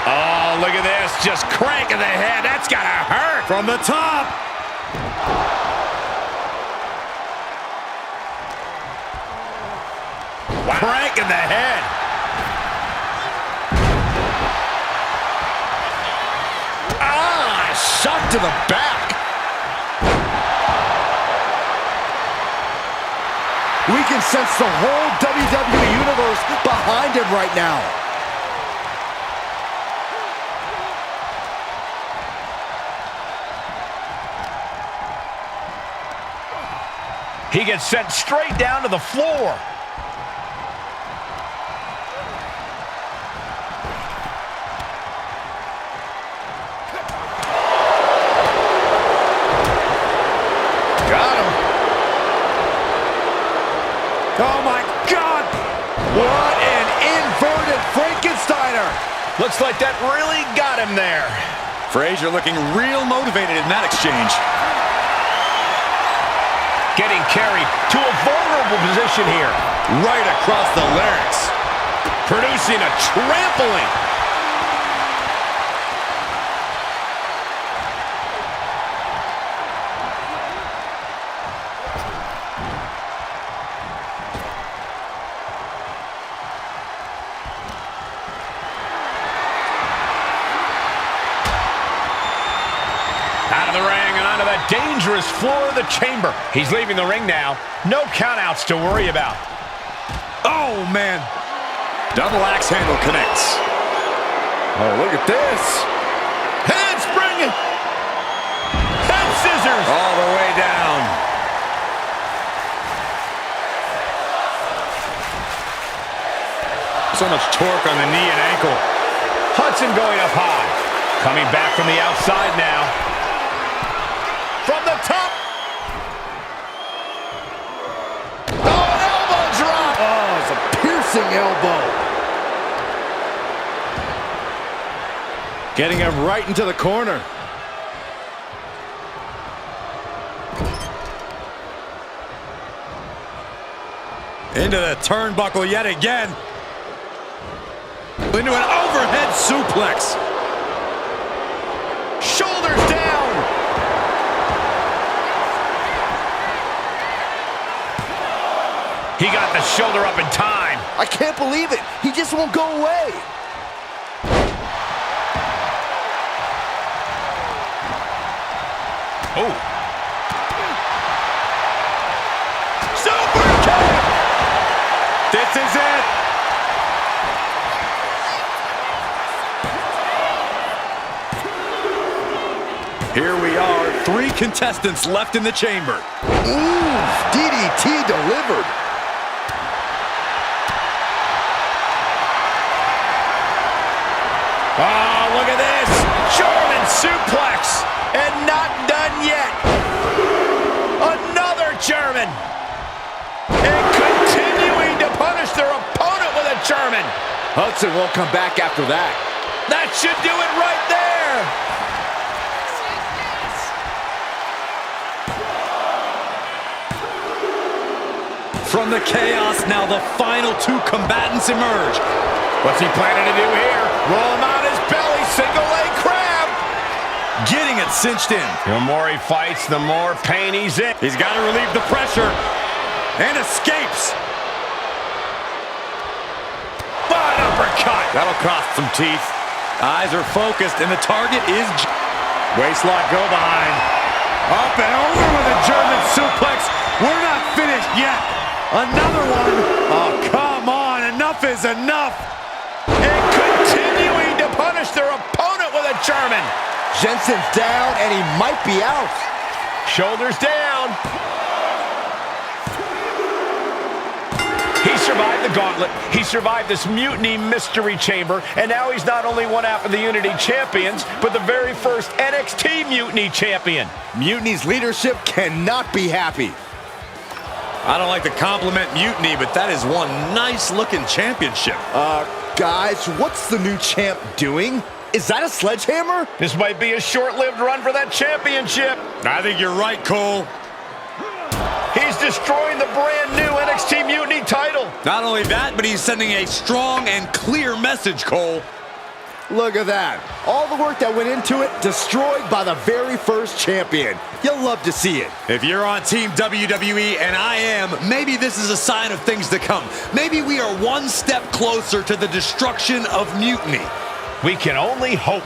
Oh, look at this. Just cranking the head. That's gotta hurt. From the top. Wow. Cranking the head. Ah, shot to the back. We can sense the whole WWE Universe behind him right now. He gets sent straight down to the floor. Got him. Oh, my God. What an inverted Frankensteiner. Looks like that really got him there. Frazier looking real motivated in that exchange. Getting carried to a vulnerable position here. Right across the larynx. Producing a trampling. Out of the ring and onto that dangerous floor of the chamber. He's leaving the ring now. No countouts to worry about. Oh, man. Double axe handle connects. Oh, look at this. Handspring. Head scissors. All the way down. So much torque on the knee and ankle. Hudson going up high. Coming back from the outside now. From the top. Oh, elbow drop. Oh, it's a piercing elbow. Getting him right into the corner. Into the turnbuckle yet again. Into an overhead suplex. Shoulders down. He got the shoulder up in time. I can't believe it. He just won't go away. Oh. Super kick. This is it. Here we are, 3 contestants left in the chamber. Ooh, DDT delivered. Oh, look at this. German suplex. And not done yet. Another German. And continuing to punish their opponent with a German. Hudson won't come back after that. That should do it right there. From the chaos, now the final 2 combatants emerge. What's he planning to do here? Roll him on his belly, single leg crab. Getting it cinched in. The more he fights, the more pain he's in. He's got to relieve the pressure. And escapes. But uppercut. That'll cost some teeth. Eyes are focused, and the target is... Waistlock go behind. Up and over with a German suplex. We're not finished yet. Another one. Oh, come on. Enough is enough. And continuing to punish their opponent with a German. Jensen's down, and he might be out. Shoulders down. He survived the gauntlet. He survived this Mutiny Mystery Chamber. And now he's not only one half of the Unity Champions, but the very first NXT Mutiny Champion. Mutiny's leadership cannot be happy. I don't like to compliment Mutiny, but that is one nice-looking championship. Guys, what's the new champ doing? Is that a sledgehammer? This might be a short-lived run for that championship. I think you're right, Cole. He's destroying the brand new NXT Mutiny title. Not only that, but he's sending a strong and clear message, Cole. Look at that. All the work that went into it, destroyed by the very first champion. You'll love to see it. If you're on Team WWE, and I am, maybe this is a sign of things to come. Maybe we are one step closer to the destruction of Mutiny. We can only hope.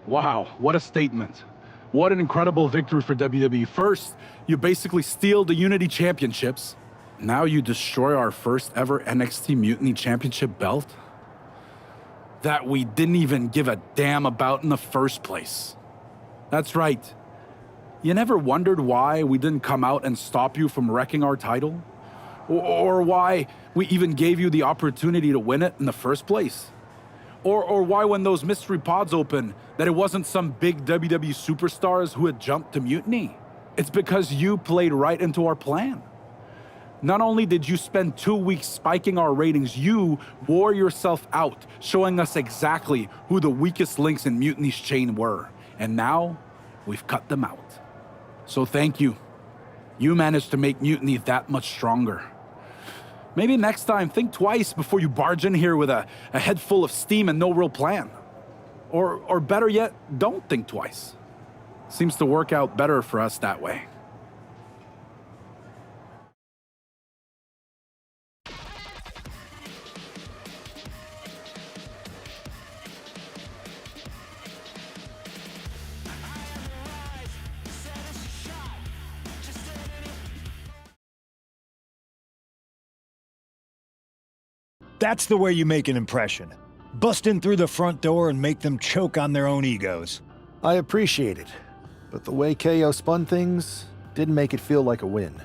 Wow, what a statement. What an incredible victory for WWE. First, you basically steal the Unity Championships. Now you destroy our first ever NXT Mutiny Championship belt that we didn't even give a damn about in the first place. That's right. You never wondered why we didn't come out and stop you from wrecking our title? Or why we even gave you the opportunity to win it in the first place? Or why when those mystery pods opened, that it wasn't some big WWE superstars who had jumped to Mutiny? It's because you played right into our plan. Not only did you spend 2 weeks spiking our ratings, you wore yourself out, showing us exactly who the weakest links in Mutiny's chain were. And now, we've cut them out. So thank you. You managed to make Mutiny that much stronger. Maybe next time, think twice before you barge in here with a head full of steam and no real plan. Or better yet, don't think twice. Seems to work out better for us that way. That's the way you make an impression. Bust in through the front door and make them choke on their own egos. I appreciate it, but the way KO spun things didn't make it feel like a win.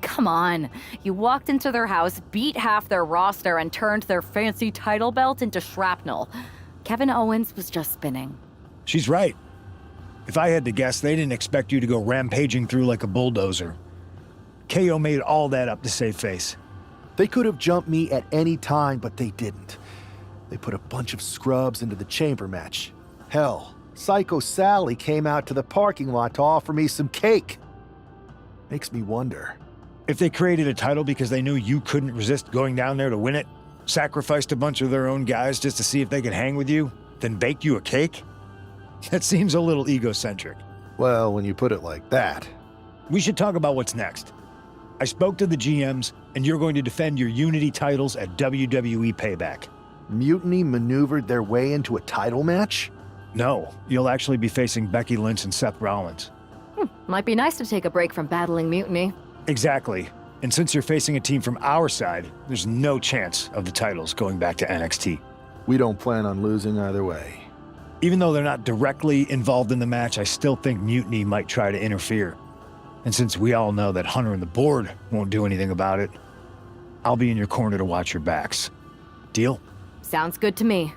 Come on. You walked into their house, beat half their roster, and turned their fancy title belt into shrapnel. Kevin Owens was just spinning. She's right. If I had to guess, they didn't expect you to go rampaging through like a bulldozer. KO made all that up to save face. They could have jumped me at any time, but they didn't. They put a bunch of scrubs into the chamber match. Hell, Psycho Sally came out to the parking lot to offer me some cake. Makes me wonder. If they created a title because they knew you couldn't resist going down there to win it, sacrificed a bunch of their own guys just to see if they could hang with you, then baked you a cake? That seems a little egocentric. Well, when you put it like that. We should talk about what's next. I spoke to the GMs, and you're going to defend your Unity titles at WWE Payback. Mutiny maneuvered their way into a title match? No, you'll actually be facing Becky Lynch and Seth Rollins. Might be nice to take a break from battling Mutiny. Exactly. And since you're facing a team from our side, there's no chance of the titles going back to NXT. We don't plan on losing either way. Even though they're not directly involved in the match, I still think Mutiny might try to interfere. And since we all know that Hunter and the board won't do anything about it, I'll be in your corner to watch your backs. Deal? Sounds good to me.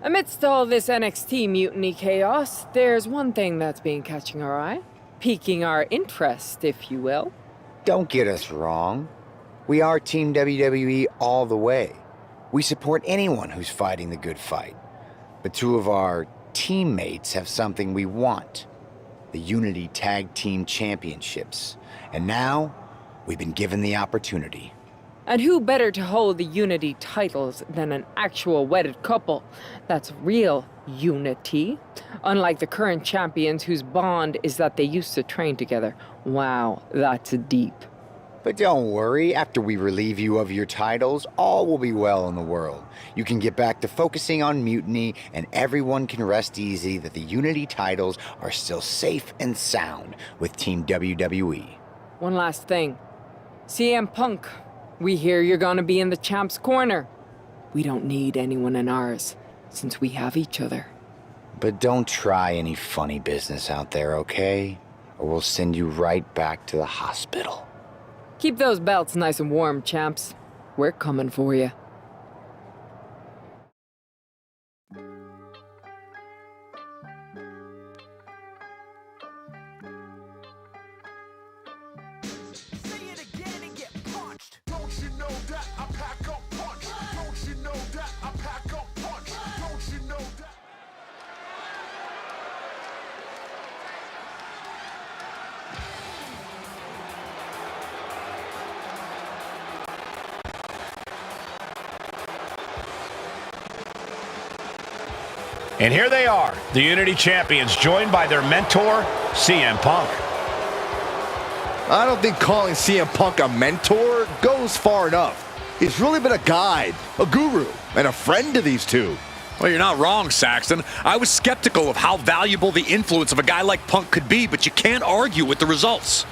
Amidst all this NXT Mutiny chaos, there's one thing that's been catching our eye. Piquing our interest, if you will. Don't get us wrong. We are Team WWE all the way. We support anyone who's fighting the good fight. but two of our teammates have something we want. The Unity Tag Team Championships. And now, we've been given the opportunity. And who better to hold the Unity titles than an actual wedded couple? That's real unity. Unlike the current champions whose bond is that they used to train together. Wow, that's deep. But don't worry, after we relieve you of your titles, all will be well in the world. You can get back to focusing on Mutiny, and everyone can rest easy that the Unity titles are still safe and sound with Team WWE. One last thing. CM Punk, we hear you're gonna be in the champ's corner. We don't need anyone in ours, since we have each other. But don't try any funny business out there, okay? Or we'll send you right back to the hospital. Keep those belts nice and warm, champs. We're coming for you. And here they are, the Unity Champions, joined by their mentor, CM Punk. I don't think calling CM Punk a mentor goes far enough. He's really been a guide, a guru, and a friend to these two. Well, you're not wrong, Saxton. I was skeptical of how valuable the influence of a guy like Punk could be, but you can't argue with the results.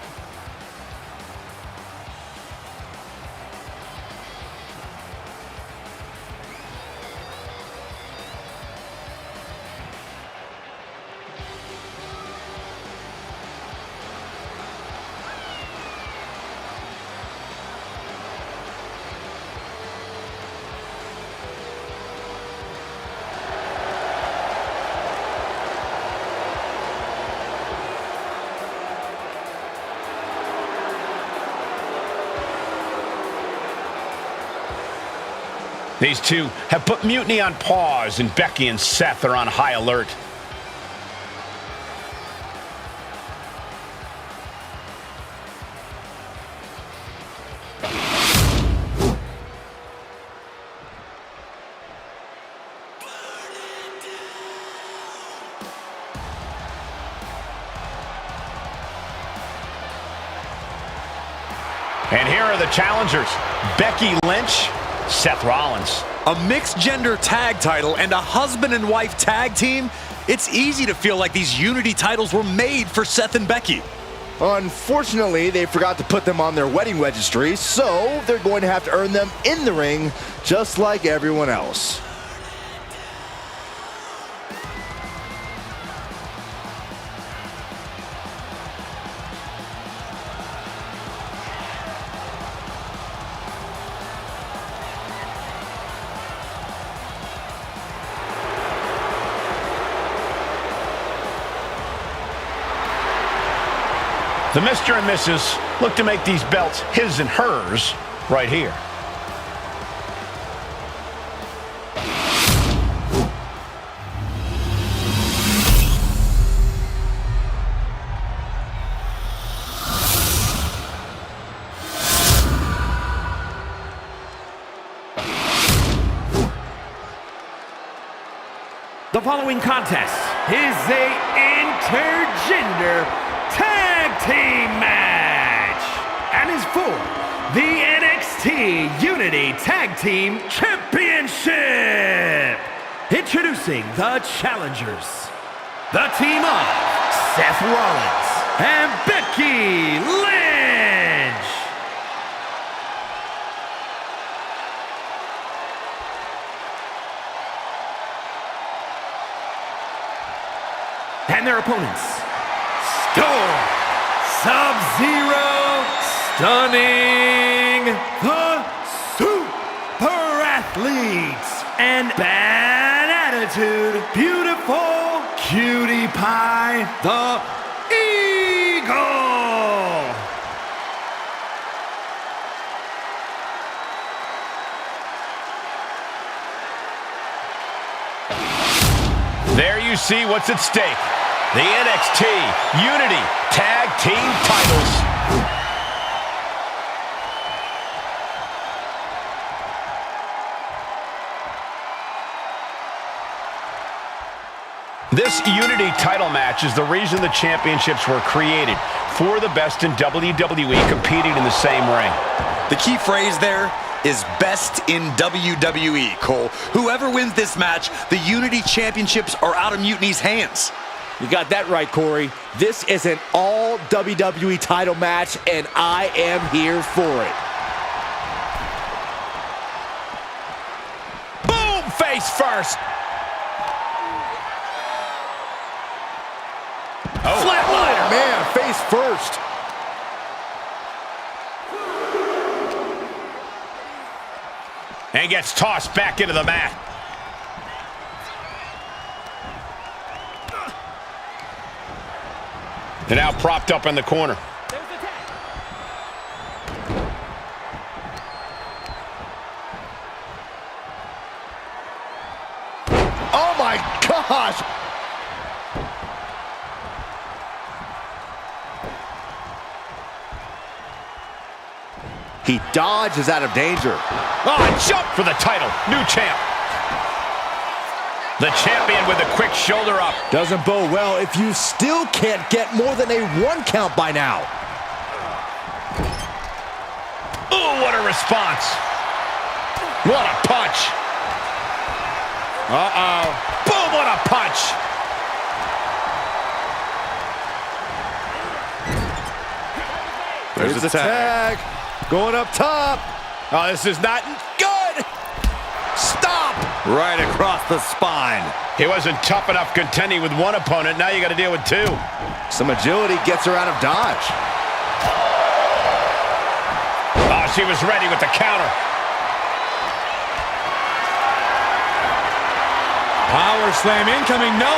These two have put Mutiny on pause, and Becky and Seth are on high alert. And here are the challengers, Becky Lynch, Seth Rollins. A mixed-gender tag title and a husband and wife tag team? It's easy to feel like these Unity titles were made for Seth and Becky. Unfortunately, they forgot to put them on their wedding registry, so they're going to have to earn them in the ring, just like everyone else. The Mr. and Mrs. look to make these belts his and hers right here. The following contest is a intergender tag team match and is for the NXT Unity Tag Team Championship. Introducing the challengers, the team of Seth Rollins and Becky Lynch. And their opponents, Storm, Sub-Zero, Stunning, the Super Athletes, and Bad Attitude, Beautiful Cutie Pie, the Eagle. you see what's at stake. The NXT Unity Tag Team titles. This Unity title match is the reason the championships were created, for the best in WWE competing in the same ring. The key phrase there is best in WWE, Cole. Whoever wins this match, the Unity Championships are out of Mutiny's hands. You got that right, Corey. This is an all WWE title match, and I am here for it. Boom! Face first. Oh, flatliner! Man, face first. And gets tossed back into the mat. And now propped up in the corner. Oh my gosh! He dodges out of danger. Oh, jump for the title. New champ. The champion with a quick shoulder up. Doesn't bode well if you still can't get more than a 1 count by now. Ooh, what a response. What a punch. Uh-oh. Boom, what a punch. There's the tag. Going up top. Oh, this is not good. Stop! Right across the spine. He wasn't tough enough contending with one opponent. Now you got to deal with two. Some agility gets her out of dodge. Oh, she was ready with the counter. Power slam incoming. No.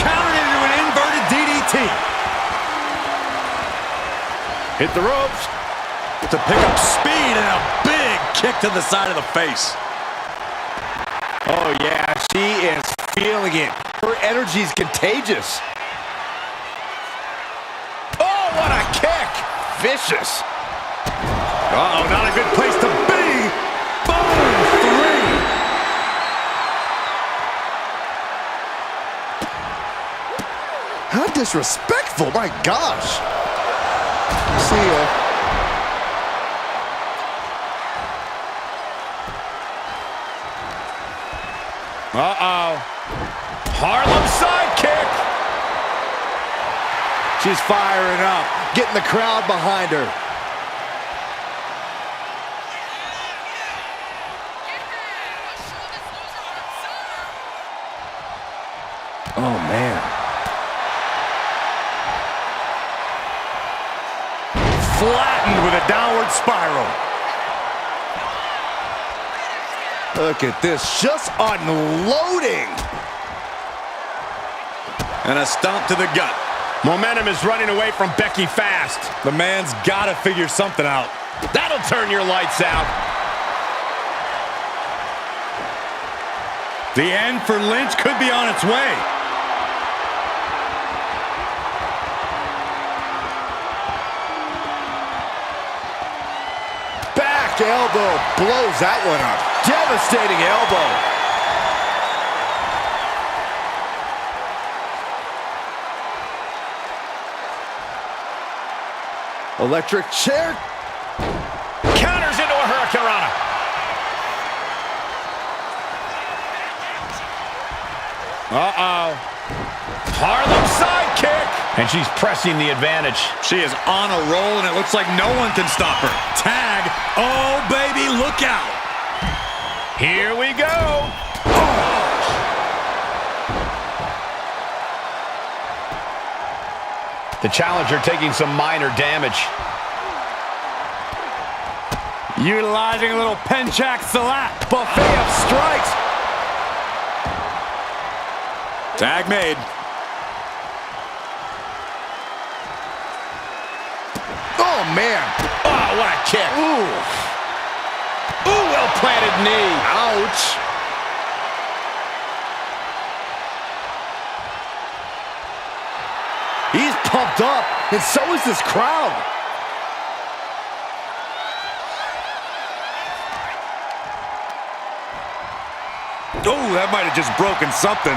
Countered into an inverted DDT. Hit the ropes. To pick up speed and a big kick to the side of the face. Oh, yeah, she is feeling it. Her energy's contagious. Oh, what a kick! Vicious. Uh-oh, not a good place to be. Boom! 3. How disrespectful, my gosh. See ya. Uh-oh. Harlem sidekick. She's firing up, getting the crowd behind her. Oh, man. Flattened with a downward spiral. Look at this, just unloading. And a stomp to the gut. Momentum is running away from Becky fast. The man's got to figure something out. That'll turn your lights out. The end for Lynch could be on its way. Back elbow blows that one up. Devastating elbow. Electric chair. Counters into a hurricanrana. Uh-oh. Harlem sidekick. And she's pressing the advantage. She is on a roll, and it looks like no one can stop her. Tag. Oh, baby, look out. Here we go. The challenger taking some minor damage. Utilizing a little Penchak Salat. Buffet of strikes. Tag made. Oh, man. Oh, what a kick. Ooh. Ooh, well-planted knee. Ouch. pumped up, and so is this crowd. Oh, that might have just broken something.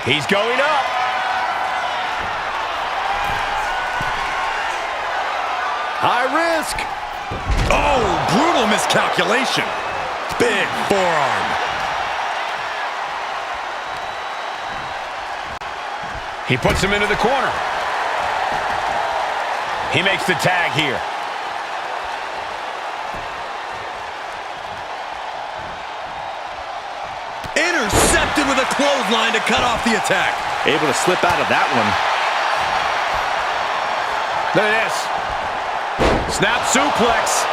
He's going up. High risk. Oh, brutal miscalculation. Big forearm. He puts him into the corner. He makes the tag here. Intercepted with a clothesline to cut off the attack. Able to slip out of that one. Look at this. Snap suplex.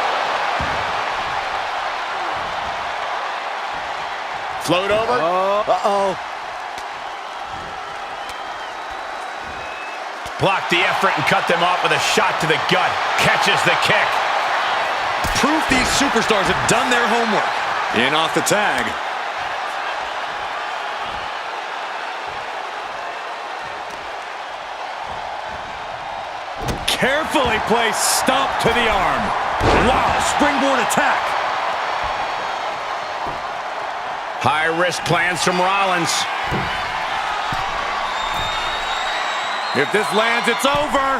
Float over. Uh-oh. Blocked the effort and cut them off with a shot to the gut. Catches the kick. Proof these superstars have done their homework. In off the tag. Carefully placed stomp to the arm. Wow, springboard attack. High-risk plans from Rollins. If this lands, it's over.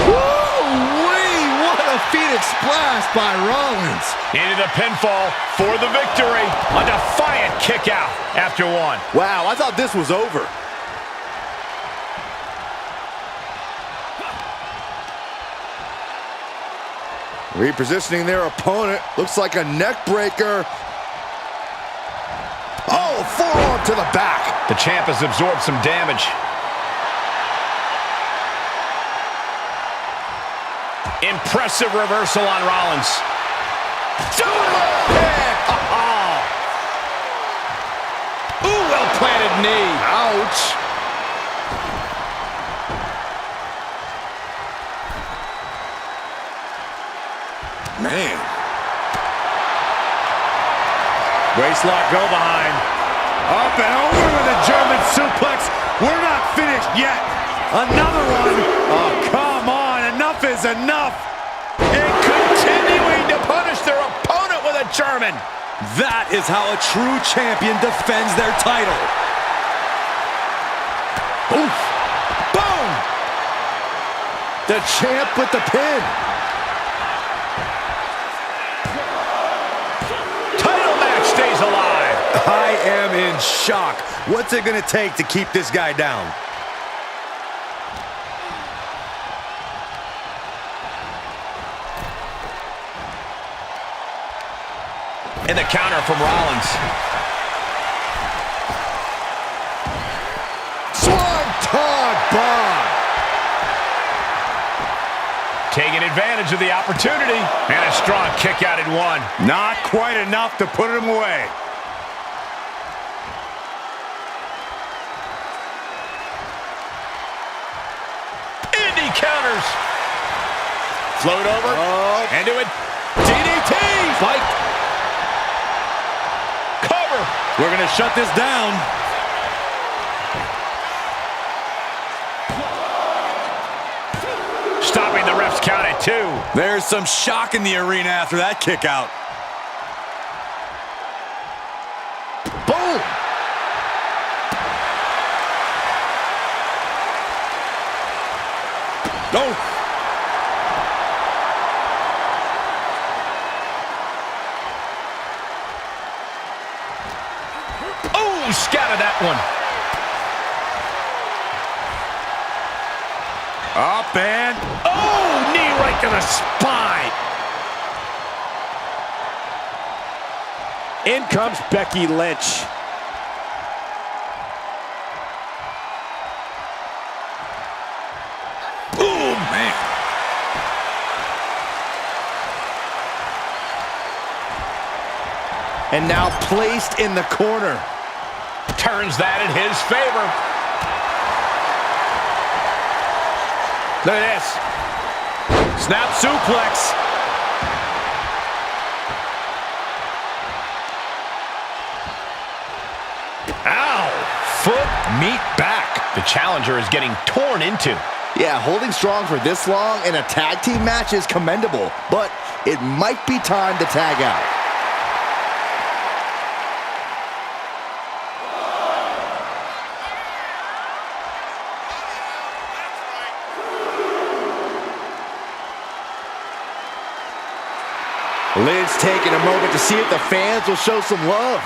Woo-wee! What a Phoenix splash by Rollins. Into the pinfall for the victory. A defiant kick out after one. Wow, I thought this was over. Repositioning their opponent. Looks like a neck breaker. Oh, forearm to the back. The champ has absorbed some damage. Impressive reversal on Rollins. Ooh, well-planted knee. Ouch. Man. Waistlock go behind. Up and over with a German suplex. We're not finished yet. Another one. Oh, come on. Enough is enough. And continuing to punish their opponent with a German. That is how a true champion defends their title. Oof. Boom. The champ with the pin. Stays alive. I am in shock. What's it going to take to keep this guy down? And the counter from Rollins. Swanton bomb. Taking advantage of the opportunity. And a strong kick out at one. Not quite enough to put him away. Indy counters. Float over. And do it. DDT. Fight. Cover. We're going to shut this down. Stopping the ref's count at 2. There's some shock in the arena after that kick out. Boom. No. Oh, scattered that one. Up and... Oh, knee right to the spine. In comes Becky Lynch. Oh, man. And now placed in the corner. Turns that in his favor. Look at this. Snap suplex. Ow. Foot meet back. The challenger is getting torn into. Yeah, holding strong for this long in a tag team match is commendable, but it might be time to tag out. Lynn's taking a moment to see if the fans will show some love.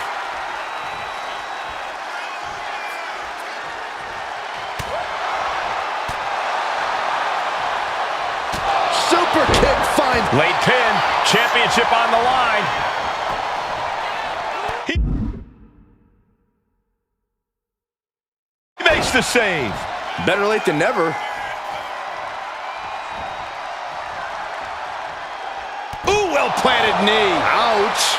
Super kick finds... Late pin. Championship on the line. He makes the save. Better late than never. Well-planted knee. Ouch.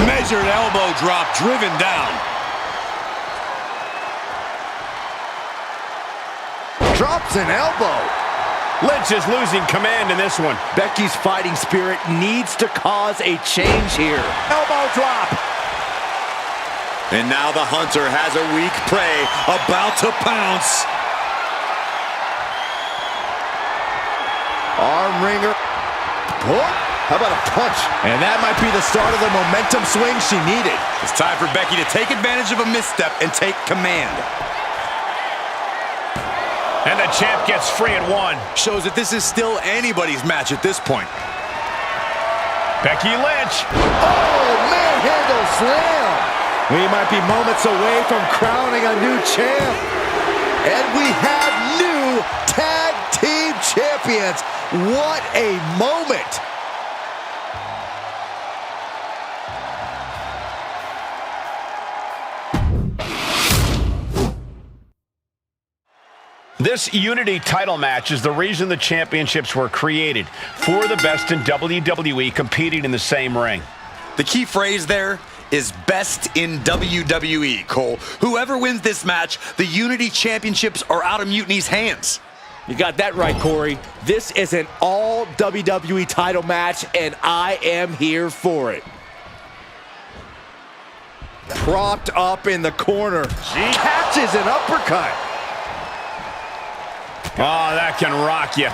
Measured elbow drop, driven down. Drops an elbow. Lynch is losing command in this one. Becky's fighting spirit needs to cause a change here. Elbow drop. And now the hunter has a weak prey about to pounce. Arm wringer. Oh, how about a punch? And that might be the start of the momentum swing she needed. It's time for Becky to take advantage of a misstep and take command. And the champ gets free at one. Shows that this is still anybody's match at this point. Becky Lynch. Oh, manhandle slam. We might be moments away from crowning a new champ. And we have new tag team champions. What a moment! This Unity title match is the reason the championships were created. For the best in WWE competing in the same ring. The key phrase there is best in WWE, Cole. Whoever wins this match, the Unity championships are out of Mutiny's hands. You got that right, Corey. This is an all WWE title match, and I am here for it. Propped up in the corner. She catches an uppercut. Oh, that can rock you.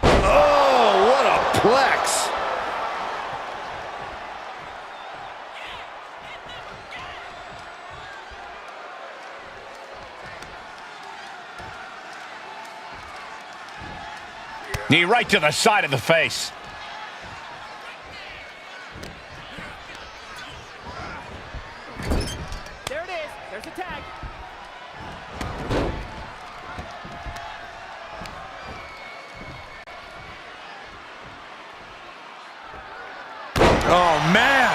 Oh, what a plex. Knee right to the side of the face. There it is. There's a tag. Oh, man.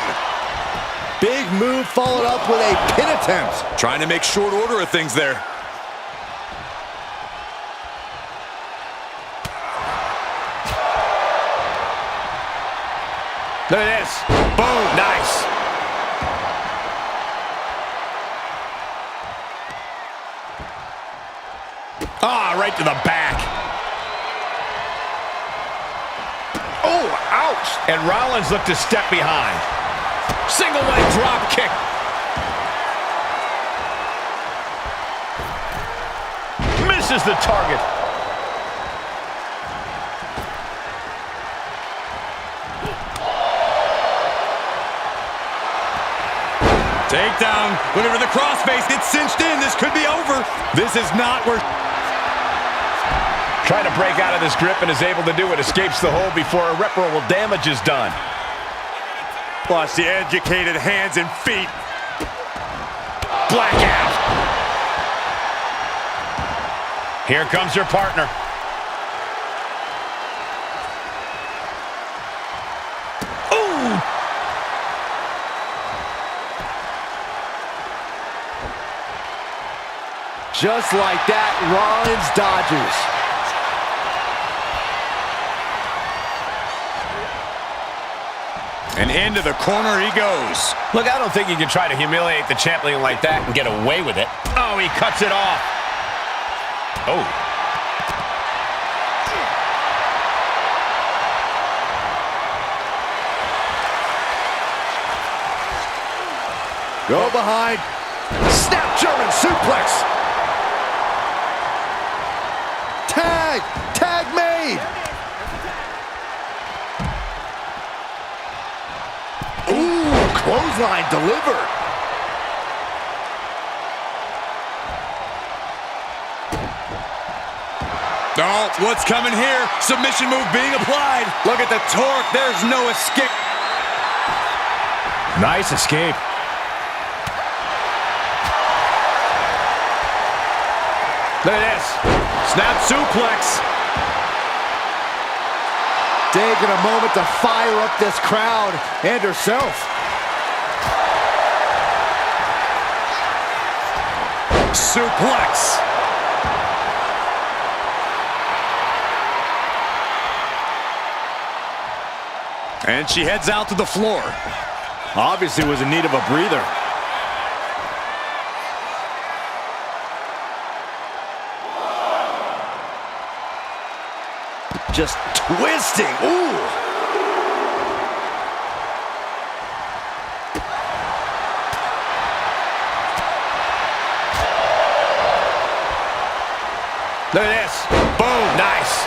Big move followed up with a pin attempt. Trying to make short order of things there. Look at this. Boom. Nice. Ah, right to the back. Oh, ouch. And Rollins looked to step behind. Single leg drop kick. Misses the target. Takedown. Whenever the crossface gets cinched in, this could be over. This is not where... Trying to break out of this grip and is able to do it. Escapes the hold before irreparable damage is done. Watch the educated hands and feet. Blackout. Here comes her partner. Ooh. Just like that, Rollins dodges. And into the corner he goes. Look, I don't think you can try to humiliate the champion like that and get away with it. Oh, he cuts it off. Oh. Go behind. Snap German suplex. Tag. Tag made. Ooh, clothesline delivered. Oh, what's coming here? Submission move being applied. Look at the torque. There's no escape. Nice escape. Look at this. Snap suplex. Taking a moment to fire up this crowd and herself. Suplex. And she heads out to the floor. Obviously was in need of a breather. Just twisting. Ooh. Look at this. Boom. Nice.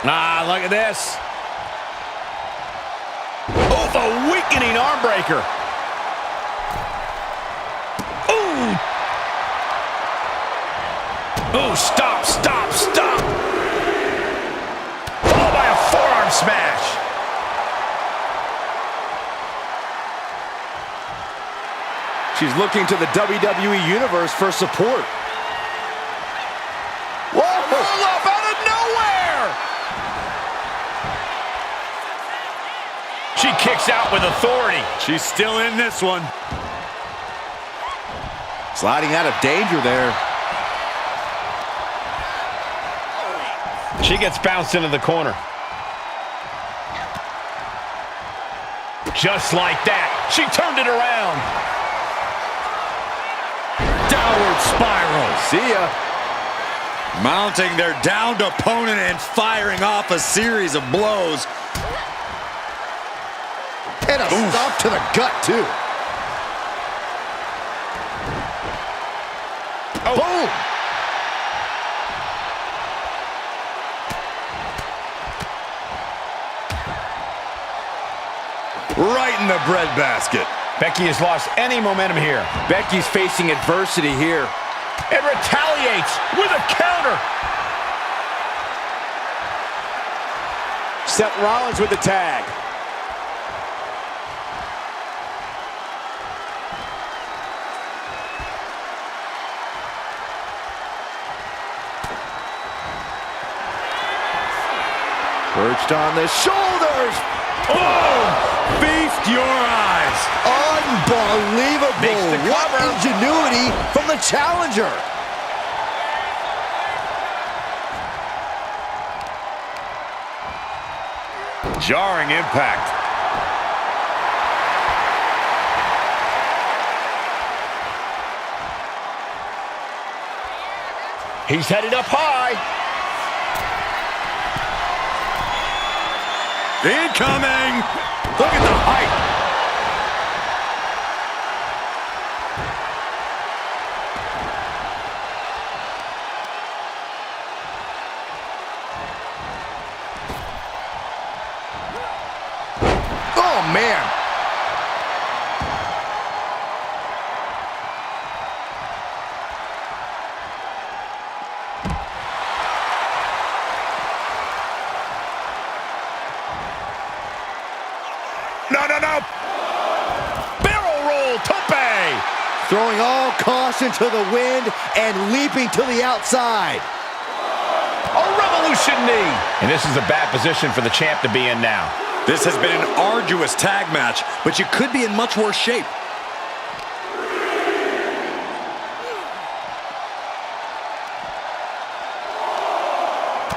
Ah, look at this. Oh, the weakening arm breaker. Ooh. Oh, stop, stop, stop. Followed by a forearm smash. She's looking to the WWE Universe for support. Whoa! Roll up out of nowhere! She kicks out with authority. She's still in this one. Sliding out of danger there. She gets bounced into the corner. Just like that, she turned it around. Downward spiral. See ya. Mounting their downed opponent and firing off a series of blows. And a stop to the gut, too. Oh. Boom! Right in the breadbasket. Becky has lost any momentum here. Becky's facing adversity here. And retaliates with a counter. Seth Rollins with the tag. Perched on the shoulders. Oh! Feast your eyes. Unbelievable. Makes the What cover. ingenuity from the challenger. Jarring impact. He's headed up high. Incoming! Look at the height! Oh, man. No. Barrel roll, tope. Throwing all caution to the wind and leaping to the outside. A revolution knee. And this is a bad position for the champ to be in now. This has been an arduous tag match, but you could be in much worse shape.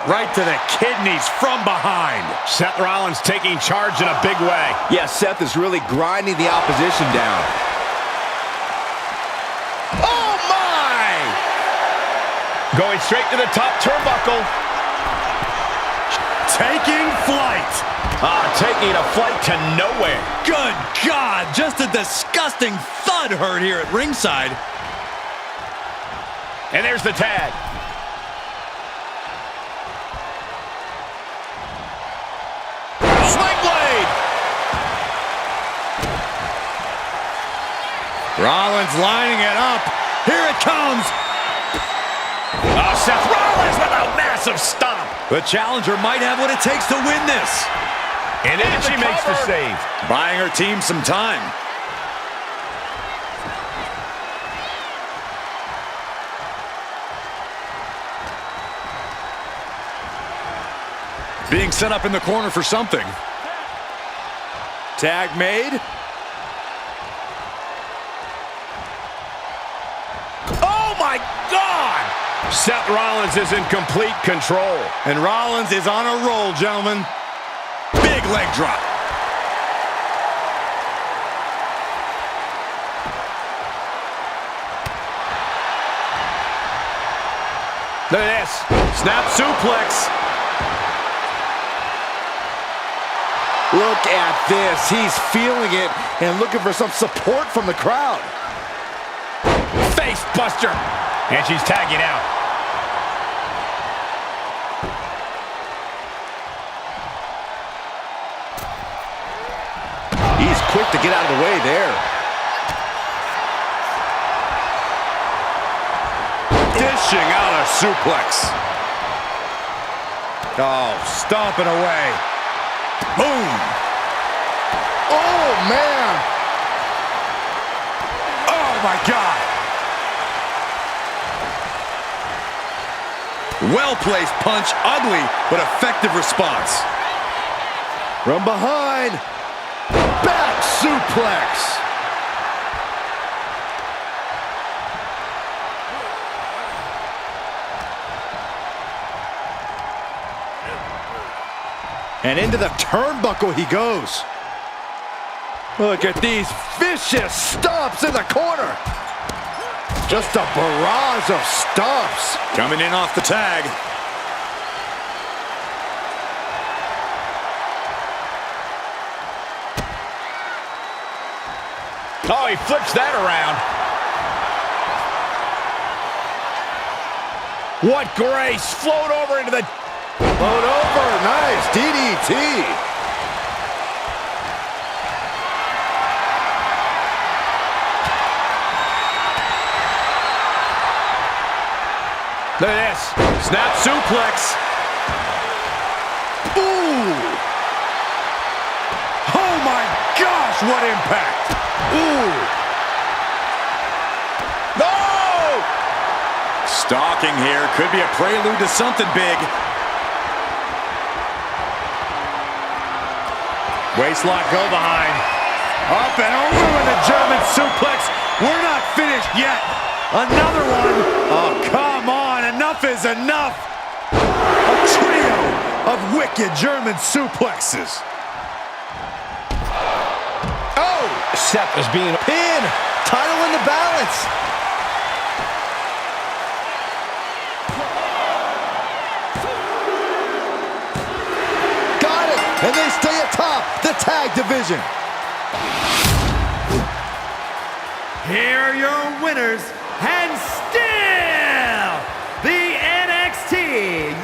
Right to the kidneys from behind. Seth Rollins taking charge in a big way. Yeah, Seth is really grinding the opposition down. Oh, my! Going straight to the top turnbuckle. taking flight. Taking a flight to nowhere. Good God, just a disgusting thud heard here at ringside. And there's the tag. Sling blade. Rollins lining it up. Here it comes. Seth Rollins with a massive stomp. The challenger might have what it takes to win this. And then she makes the save. Buying her team some time. Being set up in the corner for something. Tag made. Oh my God! Seth Rollins is in complete control. And Rollins is on a roll, gentlemen. Big leg drop. Look at this. Snap suplex. Look at this. He's feeling it and looking for some support from the crowd. Face buster. And she's tagging out. He's quick to get out of the way there. Dishing out a suplex. Oh, stomping away. Boom. Oh, man. Oh, my God. Well-placed punch, ugly, but effective response. From behind. Back suplex. And into the turnbuckle he goes. Look at these vicious stomps in the corner. Just a barrage of stomps. Coming in off the tag. Oh, he flips that around. What grace. Float over into the... Float over. Nice. DDT. Look at this. Snap suplex. Ooh. Oh, my gosh, what impact. Ooh. No! Stalking here. Could be a prelude to something big. Waistlock go behind. Up and over with a German suplex. We're not finished yet. Another one. Oh, come on. Enough is enough. A trio of wicked German suplexes. Oh! Seth is being... Pin. Title in the balance. Got it. And they stay atop the tag division. Here are your winners, and still the NXT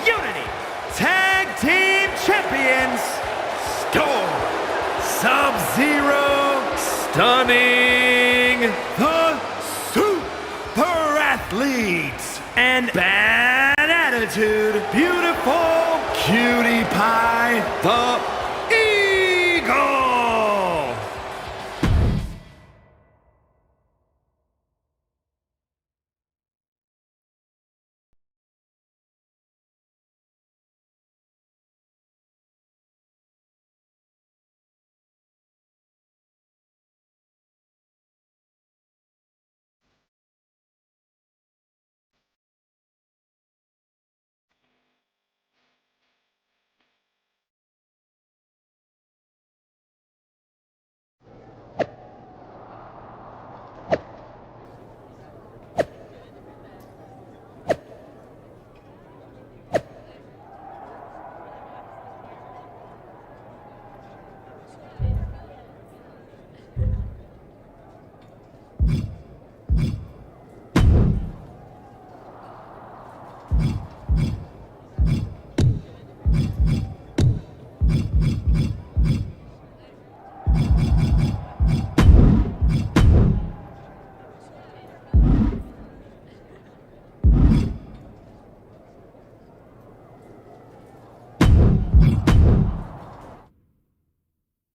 Unity Tag Team Champions, Storm, Sub-Zero, Stunning, the Super Athletes, and Bad Attitude, Beautiful Cutie Pie, the